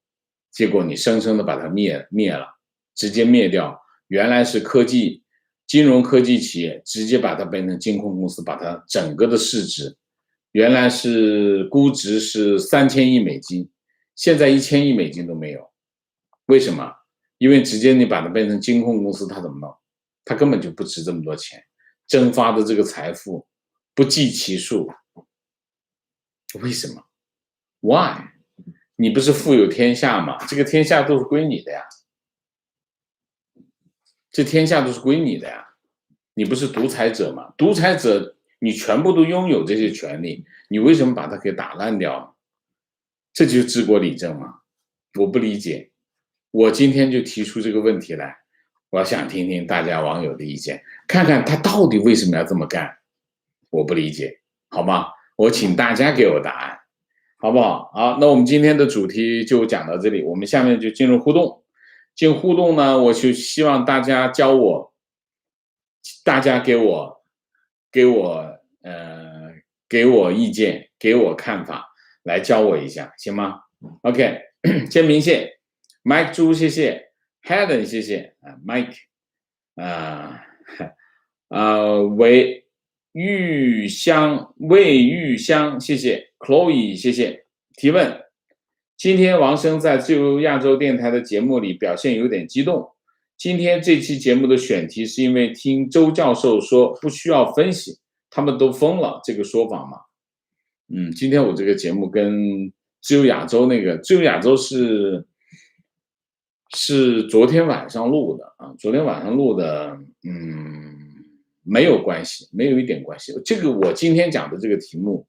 结果你生生的把它灭了，直接灭掉。原来是金融科技企业，直接把它变成金控公司，把它整个的市值，原来是估值是$3000亿，现在$1000亿都没有。为什么？因为直接你把它变成金控公司，它怎么弄？它根本就不值这么多钱，蒸发的这个财富不计其数。为什么 ？Why？ 你不是富有天下吗？这个天下都是归你的呀，这天下都是归你的呀。你不是独裁者吗？独裁者你全部都拥有这些权利，你为什么把它给打烂掉？这就是治国理政吗？我不理解。我今天就提出这个问题来，我想听听大家网友的意见，看看他到底为什么要这么干。我不理解，好吗？我请大家给我答案，好不好？好，那我们今天的主题就讲到这里，我们下面就进入互动。进互动呢，我就希望大家大家给我意见，给我看法，来教我一下，行吗 ？OK， 先明谢 Mike 猪，谢谢 Helen， 谢谢Mike， 魏玉香，谢谢 Chloe， 谢谢。提问：今天王生在自由亚洲电台的节目里表现有点激动。今天这期节目的选题是因为听周教授说不需要分析，他们都疯了这个说法嘛？今天我这个节目跟自由亚洲是昨天晚上录的啊，昨天晚上录的，没有关系，没有一点关系。这个我今天讲的这个题目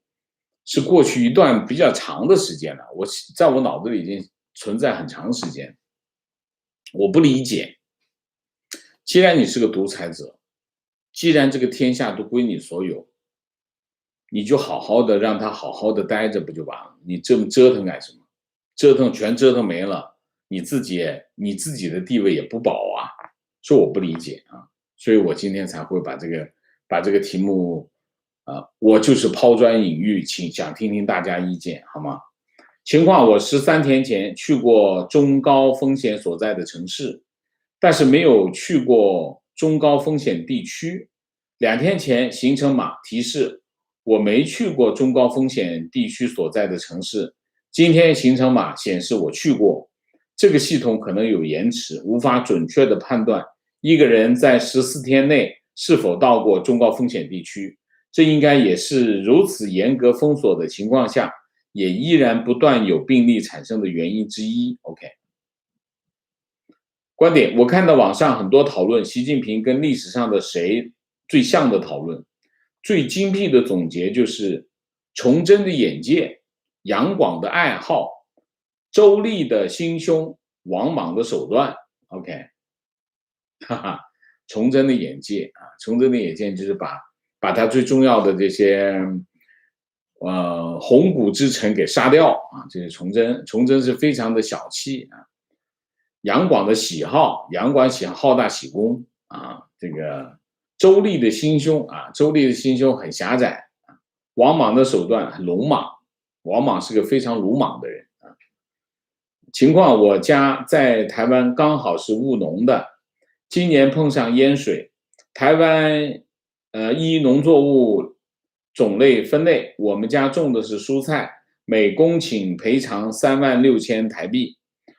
是过去一段比较长的时间了，在我脑子里已经存在很长时间。我不理解，既然你是个独裁者，既然这个天下都归你所有，你就好好的让他好好的待着不就完了？你这么折腾干什么？全折腾没了，你自己的地位也不保啊！所以我不理解啊，所以我今天才会把这个题目，我就是抛砖引玉，想听听大家意见，好吗？情况：我13天前去过中高风险所在的城市，但是没有去过中高风险地区。2天前行程码提示我没去过中高风险地区所在的城市，今天行程码显示我去过。这个系统可能有延迟，无法准确的判断一个人在14天内是否到过中高风险地区。这应该也是如此严格封锁的情况下，也依然不断有病例产生的原因之一。OK， 观点：我看到网上很多讨论习近平跟历史上的谁最像的讨论，最精辟的总结就是崇祯的眼界、杨广的爱好、周立的心胸、王莽的手段。OK， 哈哈，崇祯的眼界啊，崇祯的眼界就是把他最重要的这些红骨之臣给杀掉啊，这是崇祯。崇祯是非常的小气啊。杨广的喜好，杨广好大喜功啊。这个周立的心胸啊，周立的心胸很狭窄啊。王莽的手段很鲁莽，王莽是个非常鲁莽的人啊。情况：我家在台湾刚好是务农的，今年碰上淹水，台湾依农作物种类分类，我们家种的是蔬菜，每公顷赔偿36000台币。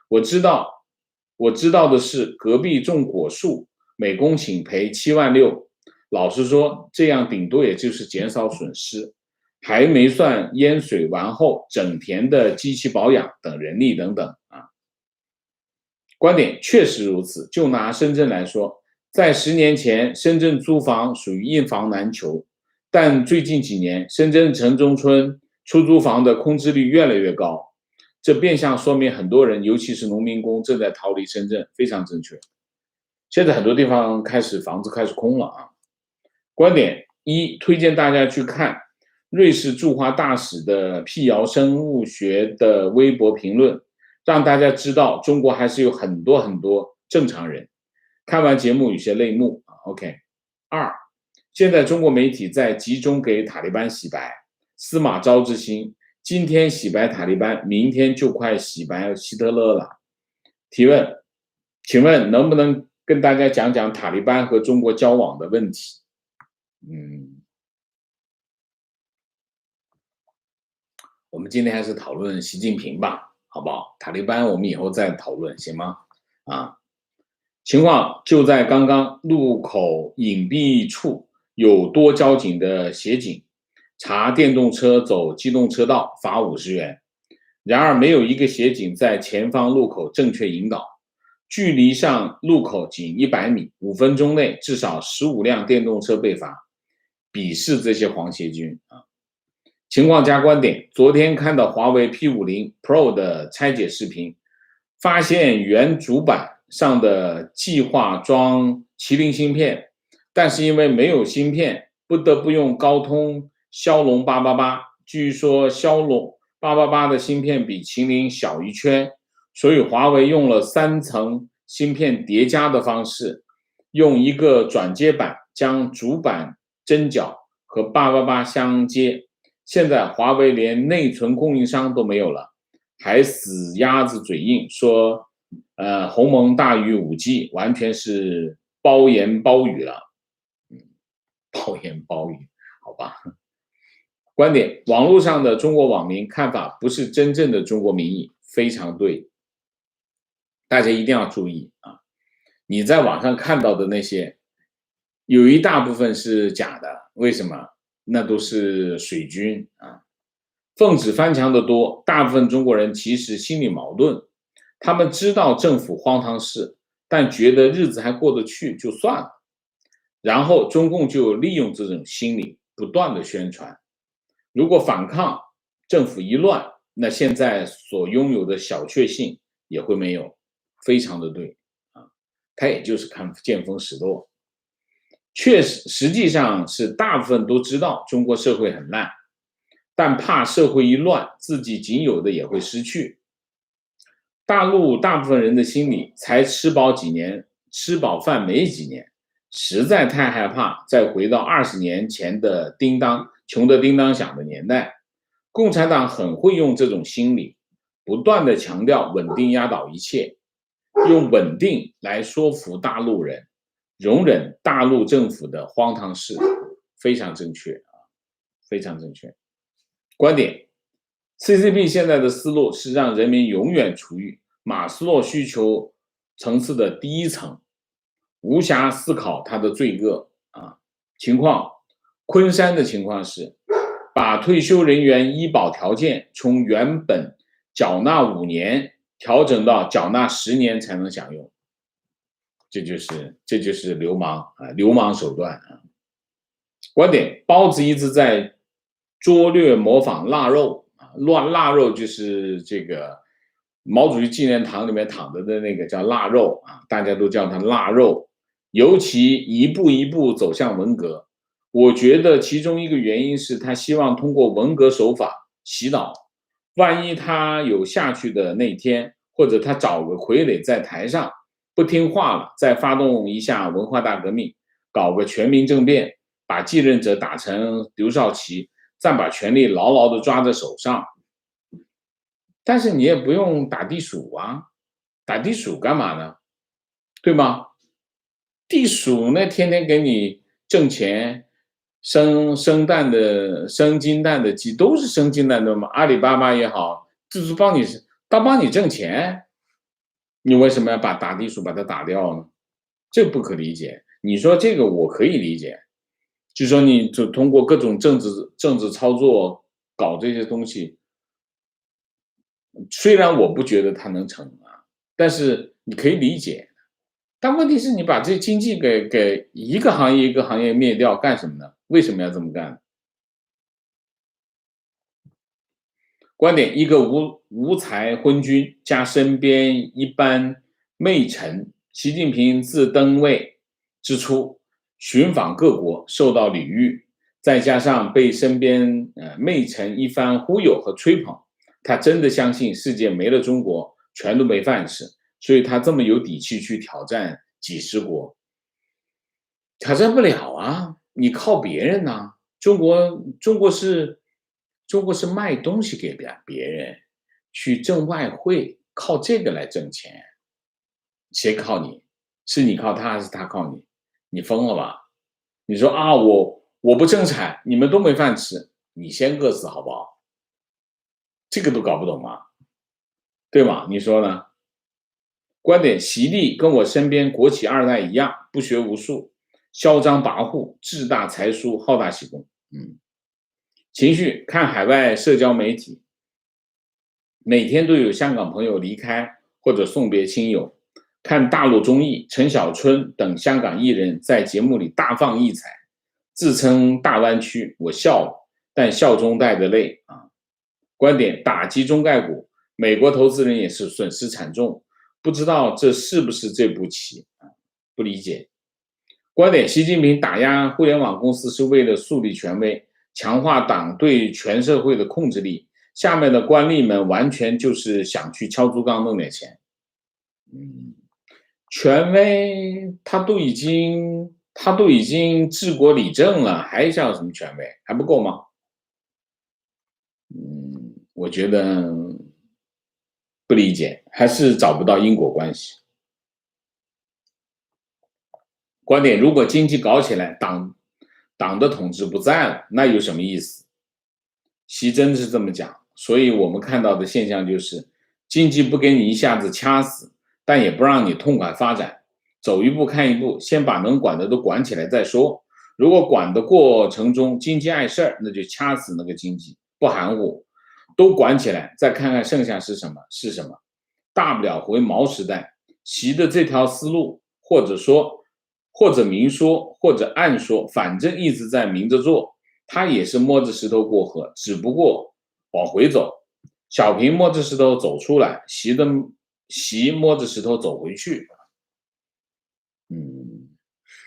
我知道的是隔壁种果树，每公顷赔76000。老实说，这样顶多也就是减少损失，还没算淹水完后整田的机器保养等人力等等啊。观点：确实如此。就拿深圳来说，在10年前，深圳租房属于一房难求，但最近几年，深圳城中村出租房的空置率越来越高，这变相说明很多人，尤其是农民工正在逃离深圳，非常正确。现在很多地方房子开始空了啊。观点：一，推荐大家去看瑞士驻华大使的辟谣生物学的微博评论，让大家知道中国还是有很多很多正常人。看完节目有些泪目。OK。2，现在中国媒体在集中给塔利班洗白，司马昭之心，今天洗白塔利班，明天就快洗白希特勒了。提问，请问能不能跟大家讲讲塔利班和中国交往的问题？我们今天还是讨论习近平吧，好不好？塔利班我们以后再讨论，行吗？情况就在刚刚，路口隐蔽处有多交警的协警，查电动车走机动车道罚50元。然而没有一个协警在前方路口正确引导，距离上路口仅100米，5分钟内至少15辆电动车被罚，鄙视这些皇协军。情况加观点，昨天看到华为 P50 Pro 的拆解视频，发现原主板上的计划装麒麟芯片，但是因为没有芯片，不得不用高通骁龙888。据说骁龙888的芯片比麒麟小一圈，所以华为用了3层芯片叠加的方式，用一个转接板将主板针脚和888相接。现在华为连内存供应商都没有了，还死鸭子嘴硬说鸿蒙大于 5G， 完全是包言包语了。包言包语，好吧。观点，网络上的中国网民看法不是真正的中国民意，非常对。大家一定要注意啊！你在网上看到的那些，有一大部分是假的，为什么？那都是水军啊！奉旨翻墙的多，大部分中国人其实心里矛盾，他们知道政府荒唐事，但觉得日子还过得去就算了。然后中共就利用这种心理不断的宣传，如果反抗，政府一乱，那现在所拥有的小确幸也会没有，非常的对啊！他也就是看见风使舵。确实，实际上是大部分都知道中国社会很烂，但怕社会一乱，自己仅有的也会失去。大陆大部分人的心理才吃饱几年，吃饱饭没几年，实在太害怕再回到20年前的穷得叮当响的年代。共产党很会用这种心理，不断的强调稳定压倒一切，用稳定来说服大陆人容忍大陆政府的荒唐事，非常正确啊，非常正确。观点 ，CCP 现在的思路是让人民永远处于马斯洛需求层次的第一层，无暇思考他的罪恶啊。情况，昆山的情况是，把退休人员医保条件从原本缴纳5年调整到缴纳10年才能享用。这就是流氓啊，流氓手段啊！观点，包子一直在拙劣模仿腊肉啊，腊肉就是这个毛主席纪念堂里面躺着的那个叫腊肉啊，大家都叫它腊肉。尤其一步一步走向文革，我觉得其中一个原因是他希望通过文革手法洗脑，万一他有下去的那天，或者他找个傀儡在台上不听话了，再发动一下文化大革命，搞个全民政变，把继任者打成刘少奇，再把权力牢牢地抓在手上。但是你也不用打地鼠啊，打地鼠干嘛呢？对吗？地鼠那天天给你挣钱，生金蛋的鸡都是生金蛋的嘛，阿里巴巴也好，就是帮你挣钱。你为什么要把打地鼠把它打掉呢？这不可理解。你说这个我可以理解，就说你就通过各种政治操作搞这些东西，虽然我不觉得它能成啊，但是你可以理解。但问题是你把这经济给一个行业一个行业灭掉干什么呢？为什么要这么干？观点，一个无才昏君加身边一般媚臣，习近平自登位之初寻访各国受到礼遇，再加上被身边媚臣一番忽悠和吹捧，他真的相信世界没了中国全都没饭吃，所以他这么有底气去挑战几十国，挑战不了啊，你靠别人呐、中国是卖东西给别人，去挣外汇，靠这个来挣钱。谁靠你？是你靠他还是他靠你？你疯了吧？你说啊，我不生产，你们都没饭吃，你先饿死好不好？这个都搞不懂吗？对吗？你说呢？观点：习力跟我身边国企二代一样，不学无术，嚣张跋扈，志大才疏，好大喜功。情绪：看海外社交媒体，每天都有香港朋友离开或者送别亲友。看大陆综艺，陈小春等香港艺人在节目里大放异彩，自称大湾区，我笑了，但笑中带着泪啊。观点：打击中概股，美国投资人也是损失惨重，不知道这是不是这步棋啊？不理解。观点：习近平打压互联网公司是为了树立权威，强化党对全社会的控制力，下面的官吏们完全就是想去敲竹杠弄点钱。权威他都已经治国理政了，还想要什么权威？还不够吗？我觉得不理解，还是找不到因果关系。观点：如果经济搞起来，党的统治不在了，那有什么意思？习真是这么讲，所以我们看到的现象就是，经济不给你一下子掐死，但也不让你痛快发展，走一步看一步，先把能管的都管起来再说。如果管的过程中经济碍事儿，那就掐死那个经济，不含糊，都管起来，再看看剩下是什么，大不了回毛时代。习的这条思路，或者明说，或者暗说，反正一直在明着做。他也是摸着石头过河，只不过往回走。小平摸着石头走出来，习摸着石头走回去。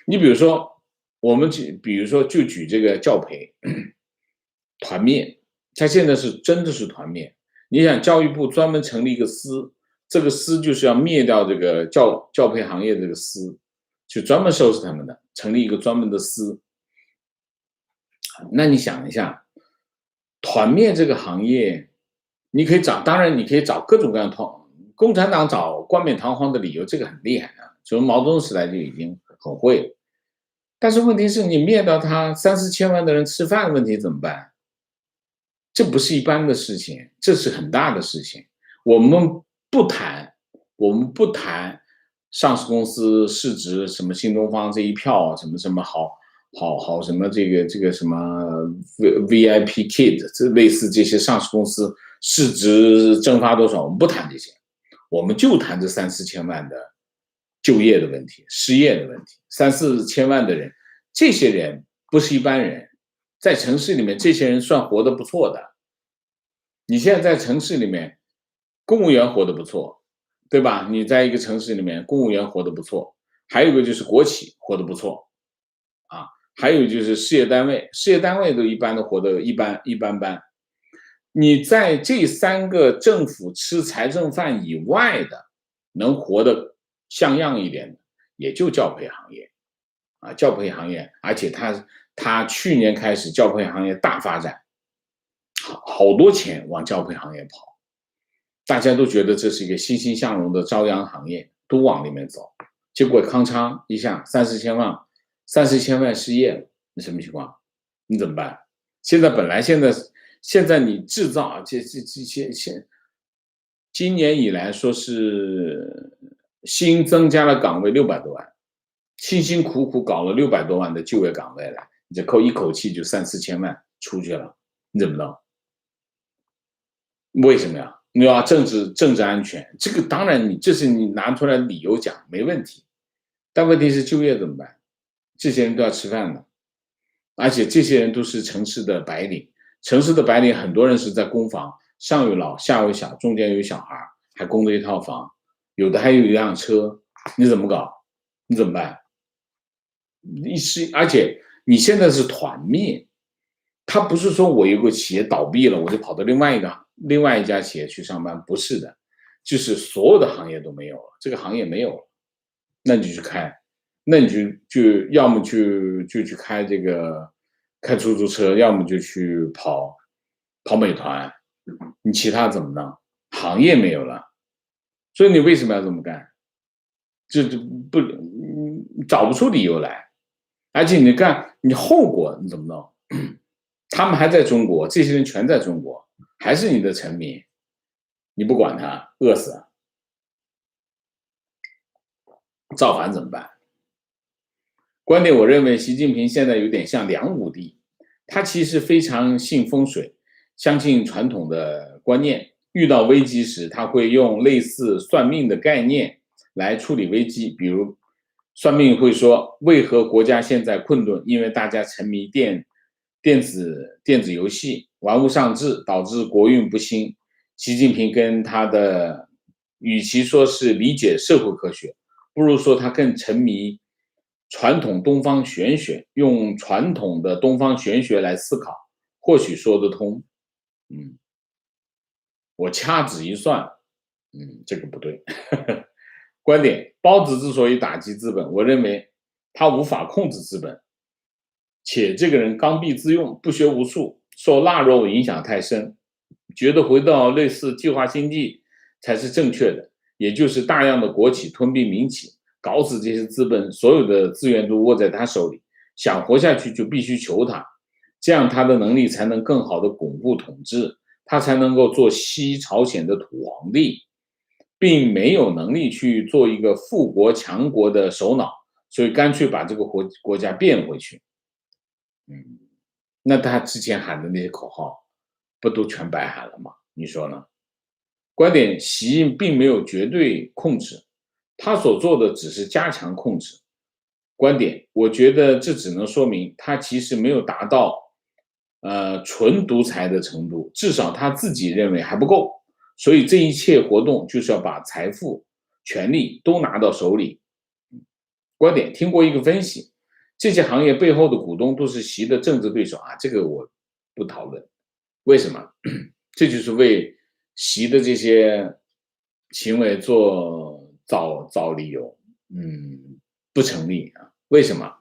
你比如说，就举这个教培团灭，他现在是真的是团灭。你想，教育部专门成立一个司，这个司就是要灭掉这个教培行业这个司，就专门收拾他们的，成立一个专门的司。那你想一下，团灭这个行业，你可以找，当然你可以找各种各样的共产党找冠冕堂皇的理由，这个很厉害啊，从毛泽东时代就已经很会了。但是问题是你灭掉他3-4千万的人吃饭的问题怎么办？这不是一般的事情，这是很大的事情。我们不谈上市公司市值什么新东方这一票什么好什么这个什么 VIP Kid， 这类似这些上市公司市值蒸发多少，我们不谈这些，我们就谈这3-4千万的就业的问题、失业的问题。3-4千万的人，这些人不是一般人，在城市里面这些人算活得不错的。你现在在城市里面，公务员活得不错，对吧？你在一个城市里面，公务员活得不错，还有一个就是国企活得不错啊，还有就是事业单位都一般的活得一般般。你在这3个政府吃财政饭以外的，能活得像样一点的，也就教培行业啊，教培行业，而且他去年开始教培行业大发展，好多钱往教培行业跑，大家都觉得这是一个欣欣向荣的朝阳行业，都往里面走，结果康昌一下30千万失业了，你什么情况？你怎么办？现在你制造今年以来说是新增加了岗位600多万，辛辛苦苦搞了600多万的就业岗位来，你这一口气就3-4千万出去了，你怎么弄？为什么呀？你要政治安全，这个当然这是你拿出来理由讲没问题，但问题是就业怎么办？这些人都要吃饭的，而且这些人都是城市的白领，很多人是在公房，上有老下有小，中间有小孩，还供着一套房，有的还有一辆车，你怎么搞？你怎么办？而且你现在是团灭，他不是说我有个企业倒闭了，我就跑到另外一家企业去上班，不是的，就是所有的行业都没有了，这个行业没有了。那你就去开，那你就要么去开这个开出租车，要么就去跑美团，你其他怎么弄？行业没有了，所以你为什么要这么干？就不找不出理由来，而且你干你后果你怎么弄？他们还在中国，这些人全在中国，还是你的臣民，你不管他，饿死了，造反怎么办？观点，我认为习近平现在有点像梁武帝，他其实非常信风水，相信传统的观念，遇到危机时，他会用类似算命的概念来处理危机。比如，算命会说，为何国家现在困顿？因为大家沉迷电子游戏，玩物丧志，导致国运不兴。习近平跟他的，与其说是理解社会科学，不如说他更沉迷传统东方玄学，用传统的东方玄学来思考，或许说得通。我掐指一算，这个不对。观点，包子之所以打击资本，我认为他无法控制资本，且这个人刚愎自用，不学无术，受腊肉影响太深，觉得回到类似计划经济才是正确的，也就是大量的国企吞并民企，搞死这些资本，所有的资源都握在他手里，想活下去就必须求他，这样他的能力才能更好的巩固统治，他才能够做西朝鲜的土皇帝，并没有能力去做一个富国强国的首脑，所以干脆把这个国家变回去。那他之前喊的那些口号，不都全白喊了吗？你说呢？观点，习并没有绝对控制，他所做的只是加强控制。观点，我觉得这只能说明他其实没有达到纯独裁的程度，至少他自己认为还不够，所以这一切活动就是要把财富、权力都拿到手里。观点，听过一个分析，这些行业背后的股东都是习的政治对手啊，这个我不讨论。为什么？这就是为习的这些行为找理由，不成立啊。为什么？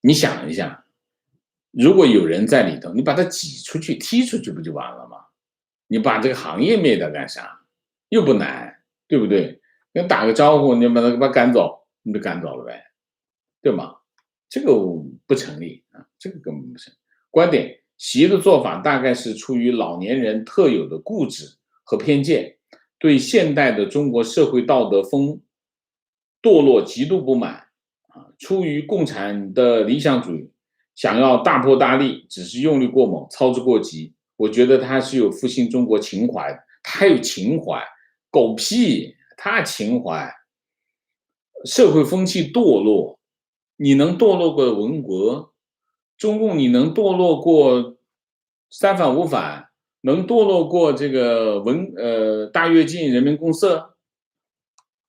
你想一下，如果有人在里头，你把他挤出去、踢出去不就完了吗？你把这个行业灭掉干啥？又不难，对不对？跟打个招呼，你把他赶走，你就赶走了呗，对吗？这个不成立啊，这个根本不成立。观点，习的做法大概是出于老年人特有的固执和偏见，对现代的中国社会道德堕落极度不满啊，出于共产的理想主义，想要大破大立，只是用力过猛，操之过急。我觉得他是有复兴中国情怀的，他有情怀，狗屁，他情怀。社会风气堕落，你能堕落过文革？中共你能堕落过三反五反？能堕落过这个大跃进、人民公社？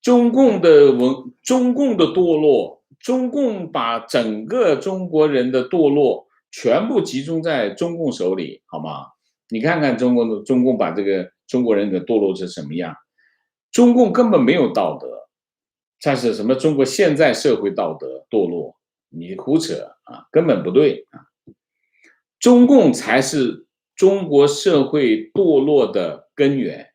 中共的堕落，中共把整个中国人的堕落全部集中在中共手里，好吗？你看看中共把这个中国人给堕落成什么样？中共根本没有道德，这是什么中国现在社会道德堕落？你胡扯啊，根本不对啊！中共才是中国社会堕落的根源。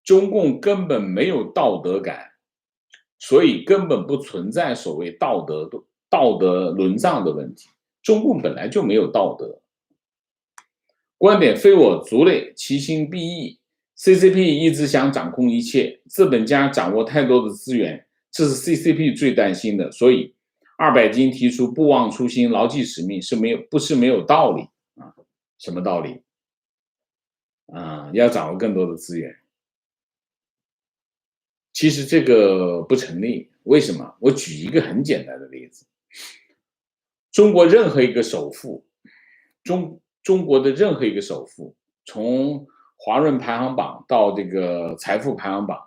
中共根本没有道德感，所以根本不存在所谓道德沦丧的问题。中共本来就没有道德。观点，非我族类，其心必异。CCP 一直想掌控一切，资本家掌握太多的资源，这是 CCP 最担心的。所以200斤提出不忘初心，牢记使命不是没有道理啊？什么道理啊？要掌握更多的资源。其实这个不成立，为什么？我举一个很简单的例子：中国任何一个首富，中国的任何一个首富，从华润排行榜到这个财富排行榜，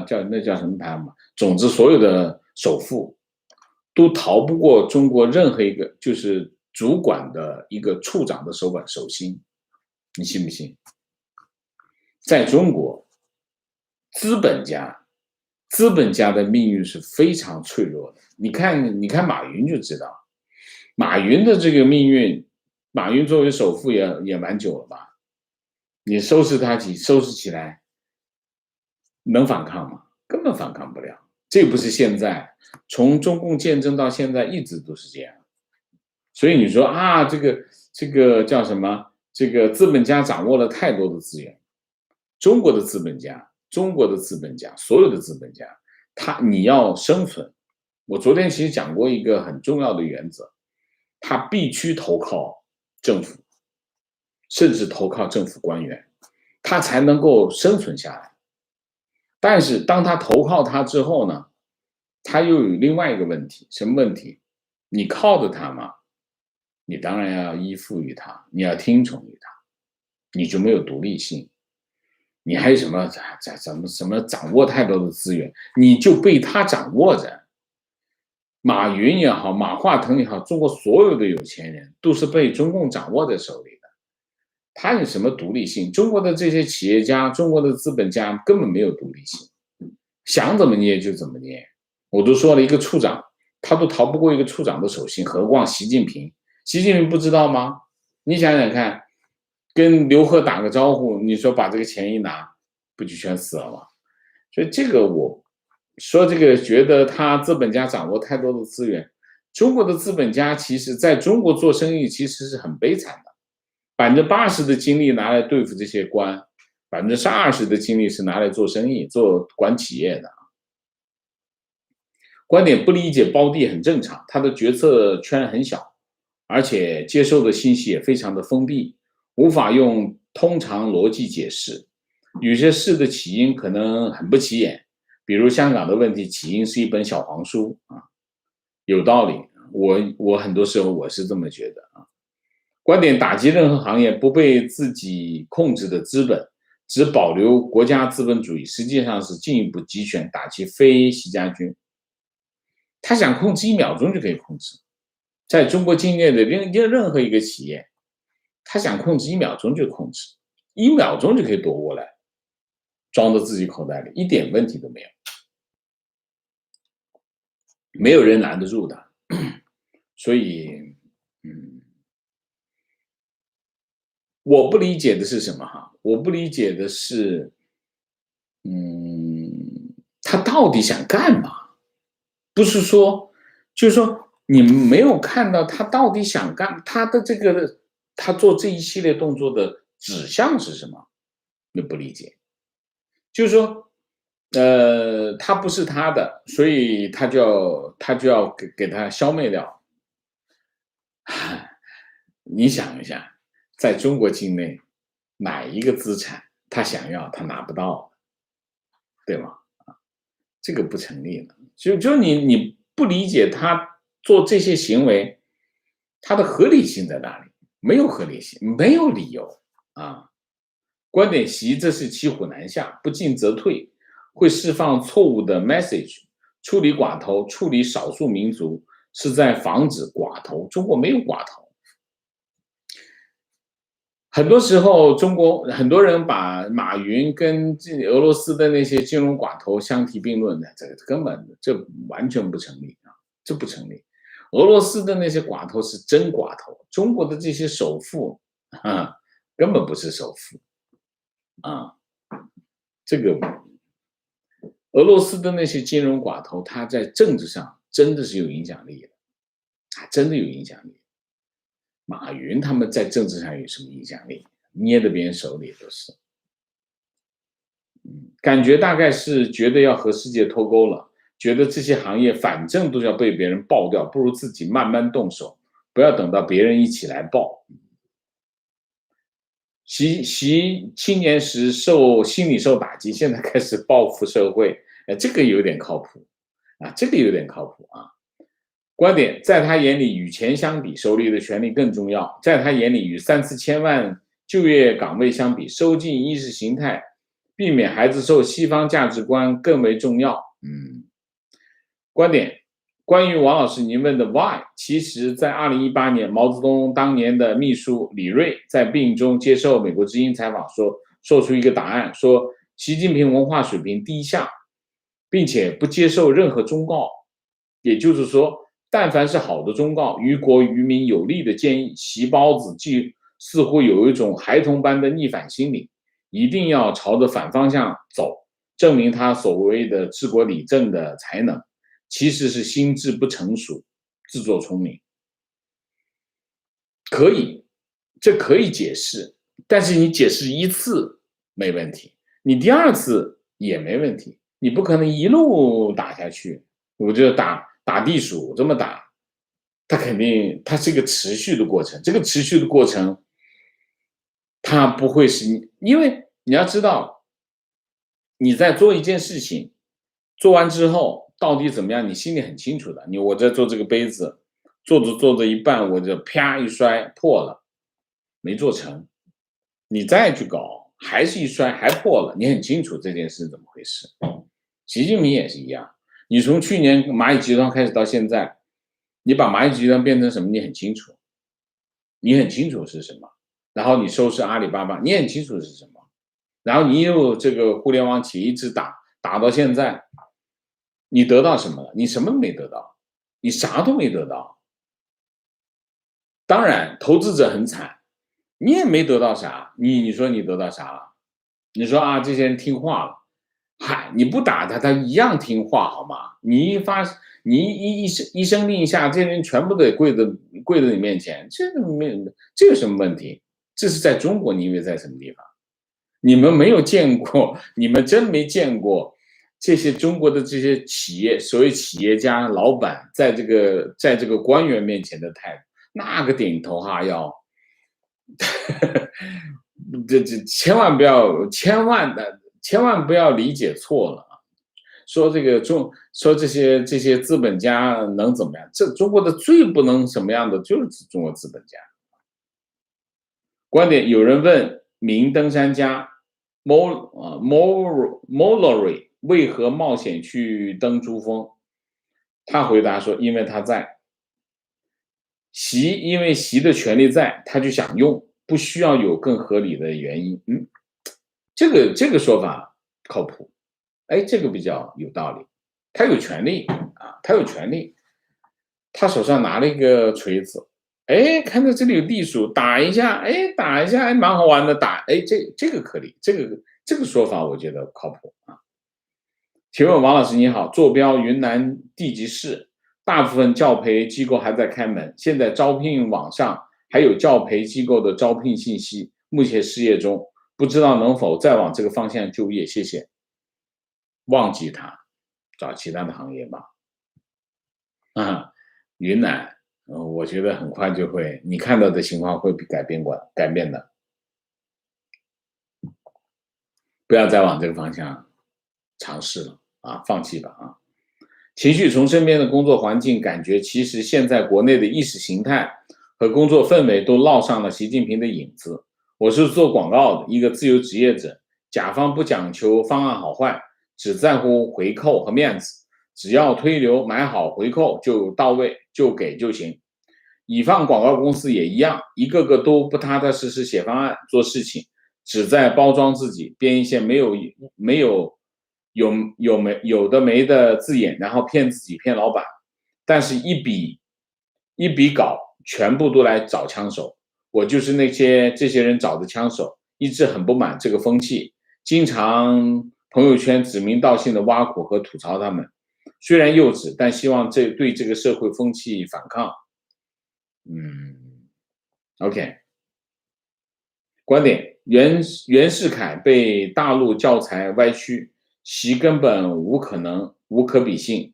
叫什么排行榜？总之，所有的首富都逃不过中国任何一个就是主管的一个处长的手心，你信不信？在中国，资本家，资本家的命运是非常脆弱的。你看马云就知道，马云的这个命运，马云作为首富也蛮久了吧？你收拾起来，能反抗吗？根本反抗不了。这不是现在，从中共建政到现在一直都是这样。所以你说啊，这个叫什么？这个资本家掌握了太多的资源。中国的资本家，所有的资本家，你要生存。我昨天其实讲过一个很重要的原则，他必须投靠政府，甚至投靠政府官员，他才能够生存下来。但是当他投靠他之后呢，他又有另外一个问题，什么问题？你靠着他嘛，你当然要依附于他，你要听从于他，你就没有独立性。你还有什么掌握太多的资源，你就被他掌握着。马云也好，马化腾也好，中国所有的有钱人都是被中共掌握在手里的。他有什么独立性？中国的这些企业家，中国的资本家根本没有独立性，想怎么捏就怎么捏。我都说了，一个处长他都逃不过一个处长的手心，何况习近平？习近平不知道吗？你想想看，跟刘鹤打个招呼，你说把这个钱一拿，不就全死了吗？所以这个我说这个觉得他资本家掌握太多的资源，中国的资本家其实在中国做生意其实是很悲惨的，80%的精力拿来对付这些官，20%的精力是拿来做生意、管企业的。观点不理解包弟很正常，他的决策圈很小，而且接受的信息也非常的封闭，无法用通常逻辑解释。有些事的起因可能很不起眼，比如香港的问题起因是一本小黄书啊，有道理。我很多时候我是这么觉得啊。观点打击任何行业不被自己控制的资本，只保留国家资本主义，实际上是进一步集权，打击非习家军。他想控制1秒钟就可以控制，在中国境内的任何一个企业，他想控制1秒钟就控制，1秒钟就可以夺过来，装到自己口袋里，一点问题都没有，没有人拦得住他。所以，我不理解的是什么哈？我不理解的是，他到底想干嘛？不是说，就是说你没有看到他到底想干，他做这一系列动作的指向是什么？你不理解，就是说，他不是他的，所以他就要给他消灭掉。你想一下，在中国境内，哪一个资产他想要他拿不到，对吗？这个不成立了。就你不理解他做这些行为，他的合理性在哪里？没有合理性，没有理由啊。观点习这是骑虎难下，不进则退，会释放错误的 message。处理寡头，处理少数民族，是在防止寡头。中国没有寡头。很多时候，中国很多人把马云跟俄罗斯的那些金融寡头相提并论的，这完全不成立啊，这不成立。俄罗斯的那些寡头是真寡头，中国的这些首富啊，根本不是首富啊。这个俄罗斯的那些金融寡头，他在政治上真的是有影响力的，真的有影响力。马云他们在政治上有什么影响力？捏在别人手里都是。感觉大概是觉得要和世界脱钩了，觉得这些行业反正都要被别人爆掉，不如自己慢慢动手，不要等到别人一起来爆。习青年时心理受打击，现在开始报复社会，这个有点靠谱啊，这个有点靠谱啊。观点，在他眼里，与钱相比，手里的权力更重要；在他眼里，与3-4千万就业岗位相比，收紧意识形态，避免孩子受西方价值观更为重要。观点，关于王老师您问的 why， 其实在2018年，毛泽东当年的秘书李锐在病中接受美国之音采访说出一个答案，说习近平文化水平低下，并且不接受任何忠告。也就是说，但凡是好的忠告，于国于民有利的建议，习包子既似乎有一种孩童般的逆反心理，一定要朝着反方向走，证明他所谓的治国理政的才能，其实是心智不成熟，自作聪明。可以，这可以解释，但是你解释一次没问题，你第二次也没问题，你不可能一路打下去。我觉得打地鼠这么打，它肯定它是一个持续的过程，这个持续的过程，它不会是因为你要知道，你在做一件事情，做完之后到底怎么样，你心里很清楚的。我在做这个杯子，做着一半，我就啪一摔破了，没做成，你再去搞，还是一摔还破了，你很清楚这件事怎么回事。习近平也是一样，你从去年蚂蚁集团开始到现在，你把蚂蚁集团变成什么，你很清楚，你很清楚是什么，然后你收拾阿里巴巴，你很清楚是什么，然后你又这个互联网企业一直打到现在，你得到什么了？你什么都没得到，你啥都没得到。当然，投资者很惨，你也没得到啥，你说你得到啥了？你说啊，这些人听话了，嗨，你不打他，他一样听话，好吗？你一声令下，这些人全部得跪在你面前，这有什么问题？这是在中国，你以为在什么地方？你们没有见过，你们真没见过这些中国的这些企业，所谓企业家、老板，在这个官员面前的态度，那个顶头哈腰，这千万不要理解错了啊！说说这些资本家能怎么样？这中国的最不能什么样的就是中国资本家。观点有人问名登山家 Molloy 为何冒险去登珠峰，他回答说：因为他在。因为习的权利在，他就想用，不需要有更合理的原因。这个说法靠谱，哎，这个比较有道理。他有权利啊，他有权利，他手上拿了一个锤子，哎，看到这里有地鼠，打一下，哎，打一下，哎，蛮好玩的，打，哎，这个可以，这个说法我觉得靠谱啊。请问王老师你好，坐标云南地级市，大部分教培机构还在开门，现在招聘网上还有教培机构的招聘信息，目前失业中，不知道能否再往这个方向就业，谢谢。忘记它，找其他的行业吧。啊，云南，我觉得很快就会，你看到的情况会改变的，不要再往这个方向尝试了啊，放弃吧啊。情绪从身边的工作环境感觉，其实现在国内的意识形态和工作氛围都烙上了习近平的影子。我是做广告的一个自由职业者，甲方不讲求方案好坏，只在乎回扣和面子，只要推流买好回扣就到位，就给就行。乙方广告公司也一样，一个个都不踏踏实实写方案做事情，只在包装自己，编一些有的没的字眼，然后骗自己骗老板，但是一笔稿全部都来找枪手，我就是这些人找的枪手，一直很不满这个风气，经常朋友圈指名道姓的挖苦和吐槽他们，虽然幼稚，但希望对这个社会风气反抗。OK， 观点：袁世凯被大陆教材歪曲，习根本无可比性。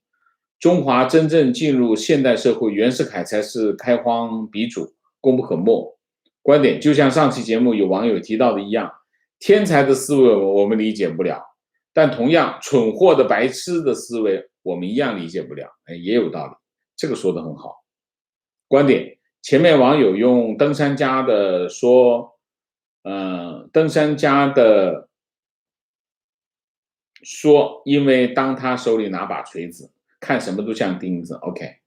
中华真正进入现代社会，袁世凯才是开荒鼻祖，功不可没。观点就像上期节目有网友提到的一样，天才的思维我们理解不了，但同样蠢货的白痴的思维我们一样理解不了，也有道理，这个说得很好。观点，前面网友用登山家的说，因为当他手里拿把锤子，看什么都像钉子。OK，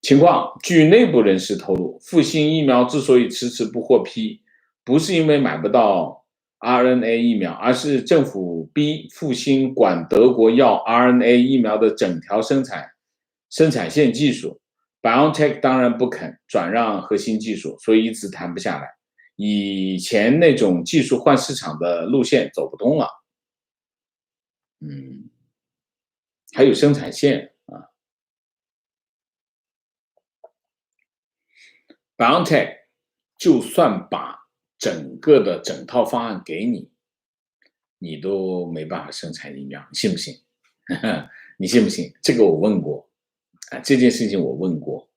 情况，据内部人士透露，复星疫苗之所以迟迟不获批，不是因为买不到 RNA 疫苗，而是政府逼复星管德国要 RNA 疫苗的整条生产线技术。BioNTech 当然不肯转让核心技术，所以一直谈不下来。以前那种技术换市场的路线走不通了。还有生产线啊。BioNTech 就算把整套方案给你，你都没办法生产疫苗，信不信？你信不信？这个我问过，这件事情我问过。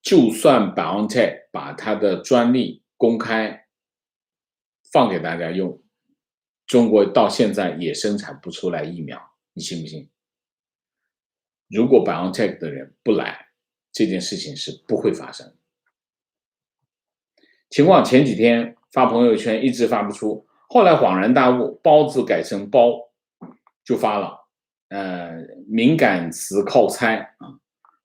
就算 BioNTech 把它的专利公开放给大家用，中国到现在也生产不出来疫苗，你信不信？如果 BioNTech 的人不来，这件事情是不会发生。情况前几天发朋友圈一直发不出，后来恍然大悟，包字改成包就发了。敏感词靠猜啊。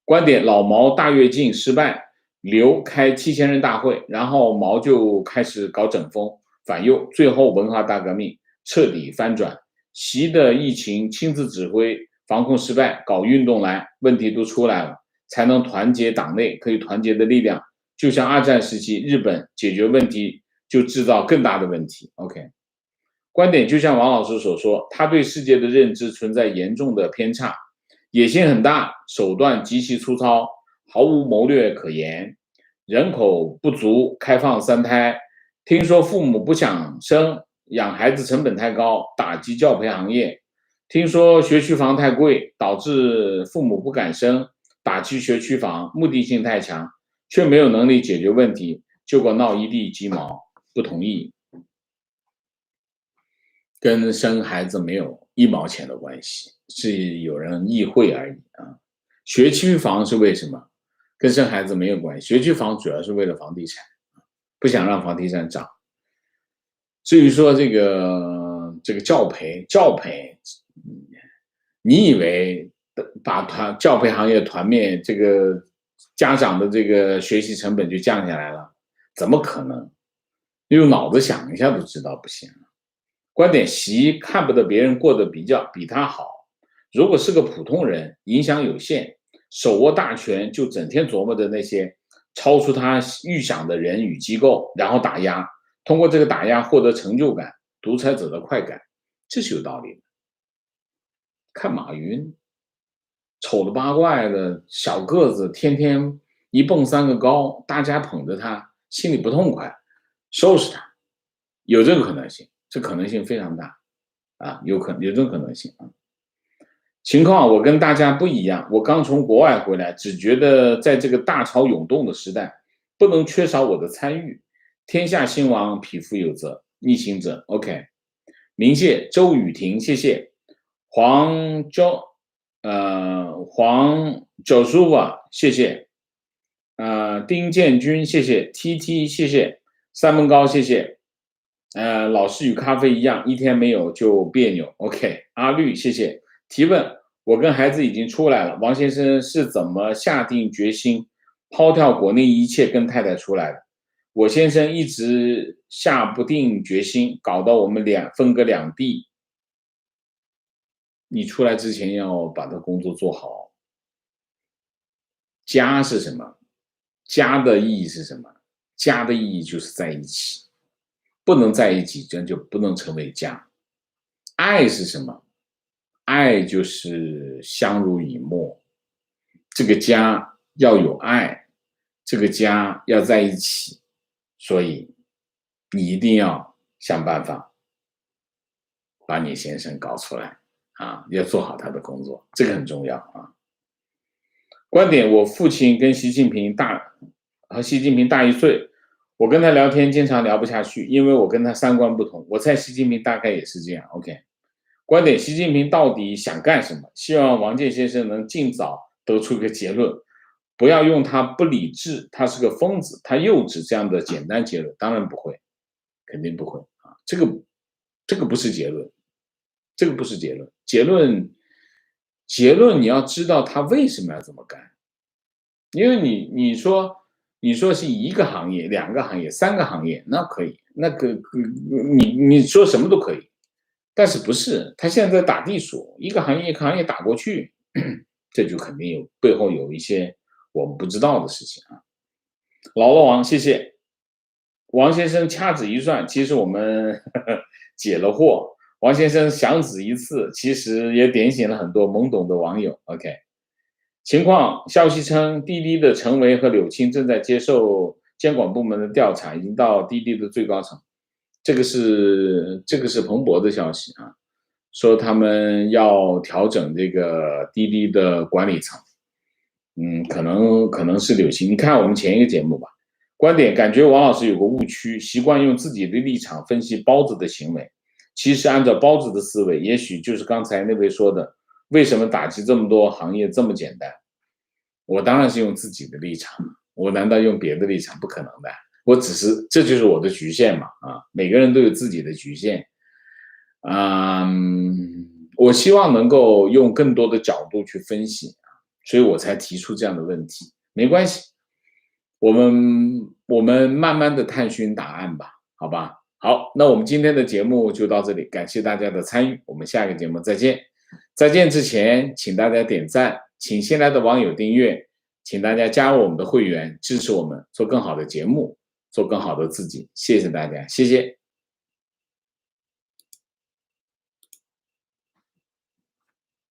观点：老毛大跃进失败，刘开7000人大会，然后毛就开始搞整风反右，最后文化大革命彻底翻转。习的疫情亲自指挥，防控失败，搞运动来，问题都出来了，才能团结党内可以团结的力量。就像二战时期日本解决问题就制造更大的问题。 OK， 观点就像王老师所说，他对世界的认知存在严重的偏差，野心很大，手段极其粗糙，毫无谋略可言。人口不足，开放3胎，听说父母不想生，养孩子成本太高，打击教培行业。听说学区房太贵，导致父母不敢生，打击学区房，目的性太强，却没有能力解决问题，结果闹一地鸡毛。不同意，跟生孩子没有1毛钱的关系，是有人意会而已啊。学区房是为什么？跟生孩子没有关系，学区房主要是为了房地产，不想让房地产涨。至于说这个教培，你以为把教培行业团灭，这个家长的这个学习成本就降下来了？怎么可能？用脑子想一下都知道不行。观点：习看不得别人过得比他好，如果是个普通人，影响有限，手握大权就整天琢磨着那些超出他预想的人与机构，然后打压，通过这个打压获得成就感，独裁者的快感，这是有道理的。看马云，丑了八怪的小个子，天天一蹦3个高，大家捧着他，心里不痛快，收拾他，有这个可能性，这可能性非常大啊，有这种可能性啊。情况我跟大家不一样，我刚从国外回来，只觉得在这个大潮涌动的时代，不能缺少我的参与。天下兴亡，匹夫有责，逆行者 OK。 明谢周雨婷，谢谢黄九叔吧，谢谢丁建军，谢谢 TT， 谢谢三门高，谢谢老是与咖啡一样，一天没有就别扭 OK。 阿绿，谢谢。提问：我跟孩子已经出来了，王先生是怎么下定决心抛掉国内一切跟太太出来的？我先生一直下不定决心，搞到我们分隔两地。你出来之前要把这工作做好。家是什么？家的意义是什么？家的意义就是在一起，不能在一起，这就不能成为家。爱是什么？爱就是相濡以沫，这个家要有爱，这个家要在一起，所以你一定要想办法把你先生搞出来啊，要做好他的工作，这个很重要啊。观点：我父亲跟习近平大1岁，我跟他聊天经常聊不下去，因为我跟他3观不同，我猜习近平大概也是这样 OK。观点：习近平到底想干什么？希望王健先生能尽早得出一个结论，不要用他不理智，他是个疯子，他幼稚这样的简单结论。当然不会，肯定不会啊，这个不是结论，这个不是结论。结论你要知道他为什么要这么干，因为你说是1个行业、2个行业、3个行业，那可以，那个你说什么都可以，但是不是？他现在在打地鼠，一个行业一个行业打过去，这就肯定背后有一些我们不知道的事情啊。老王，谢谢王先生掐指一算，其实我们解了惑。王先生响指一次，其实也点醒了很多懵懂的网友。OK， 情况消息称，滴滴的陈维和柳青正在接受监管部门的调查，已经到滴滴的最高层。这个是彭博的消息啊，说他们要调整这个滴滴的管理层。可能是柳青。你看我们前一个节目吧，观点感觉王老师有个误区，习惯用自己的立场分析包子的行为。其实按照包子的思维，也许就是刚才那位说的，为什么打击这么多行业这么简单？我当然是用自己的立场，我难道用别的立场？不可能的。我只是，这就是我的局限嘛啊！每个人都有自己的局限，我希望能够用更多的角度去分析，所以我才提出这样的问题。没关系，我们慢慢的探寻答案吧，好吧？好，那我们今天的节目就到这里，感谢大家的参与，我们下一个节目再见。再见之前，请大家点赞，请新来的网友订阅，请大家加入我们的会员，支持我们做更好的节目，做更好的自己。谢谢大家，谢谢。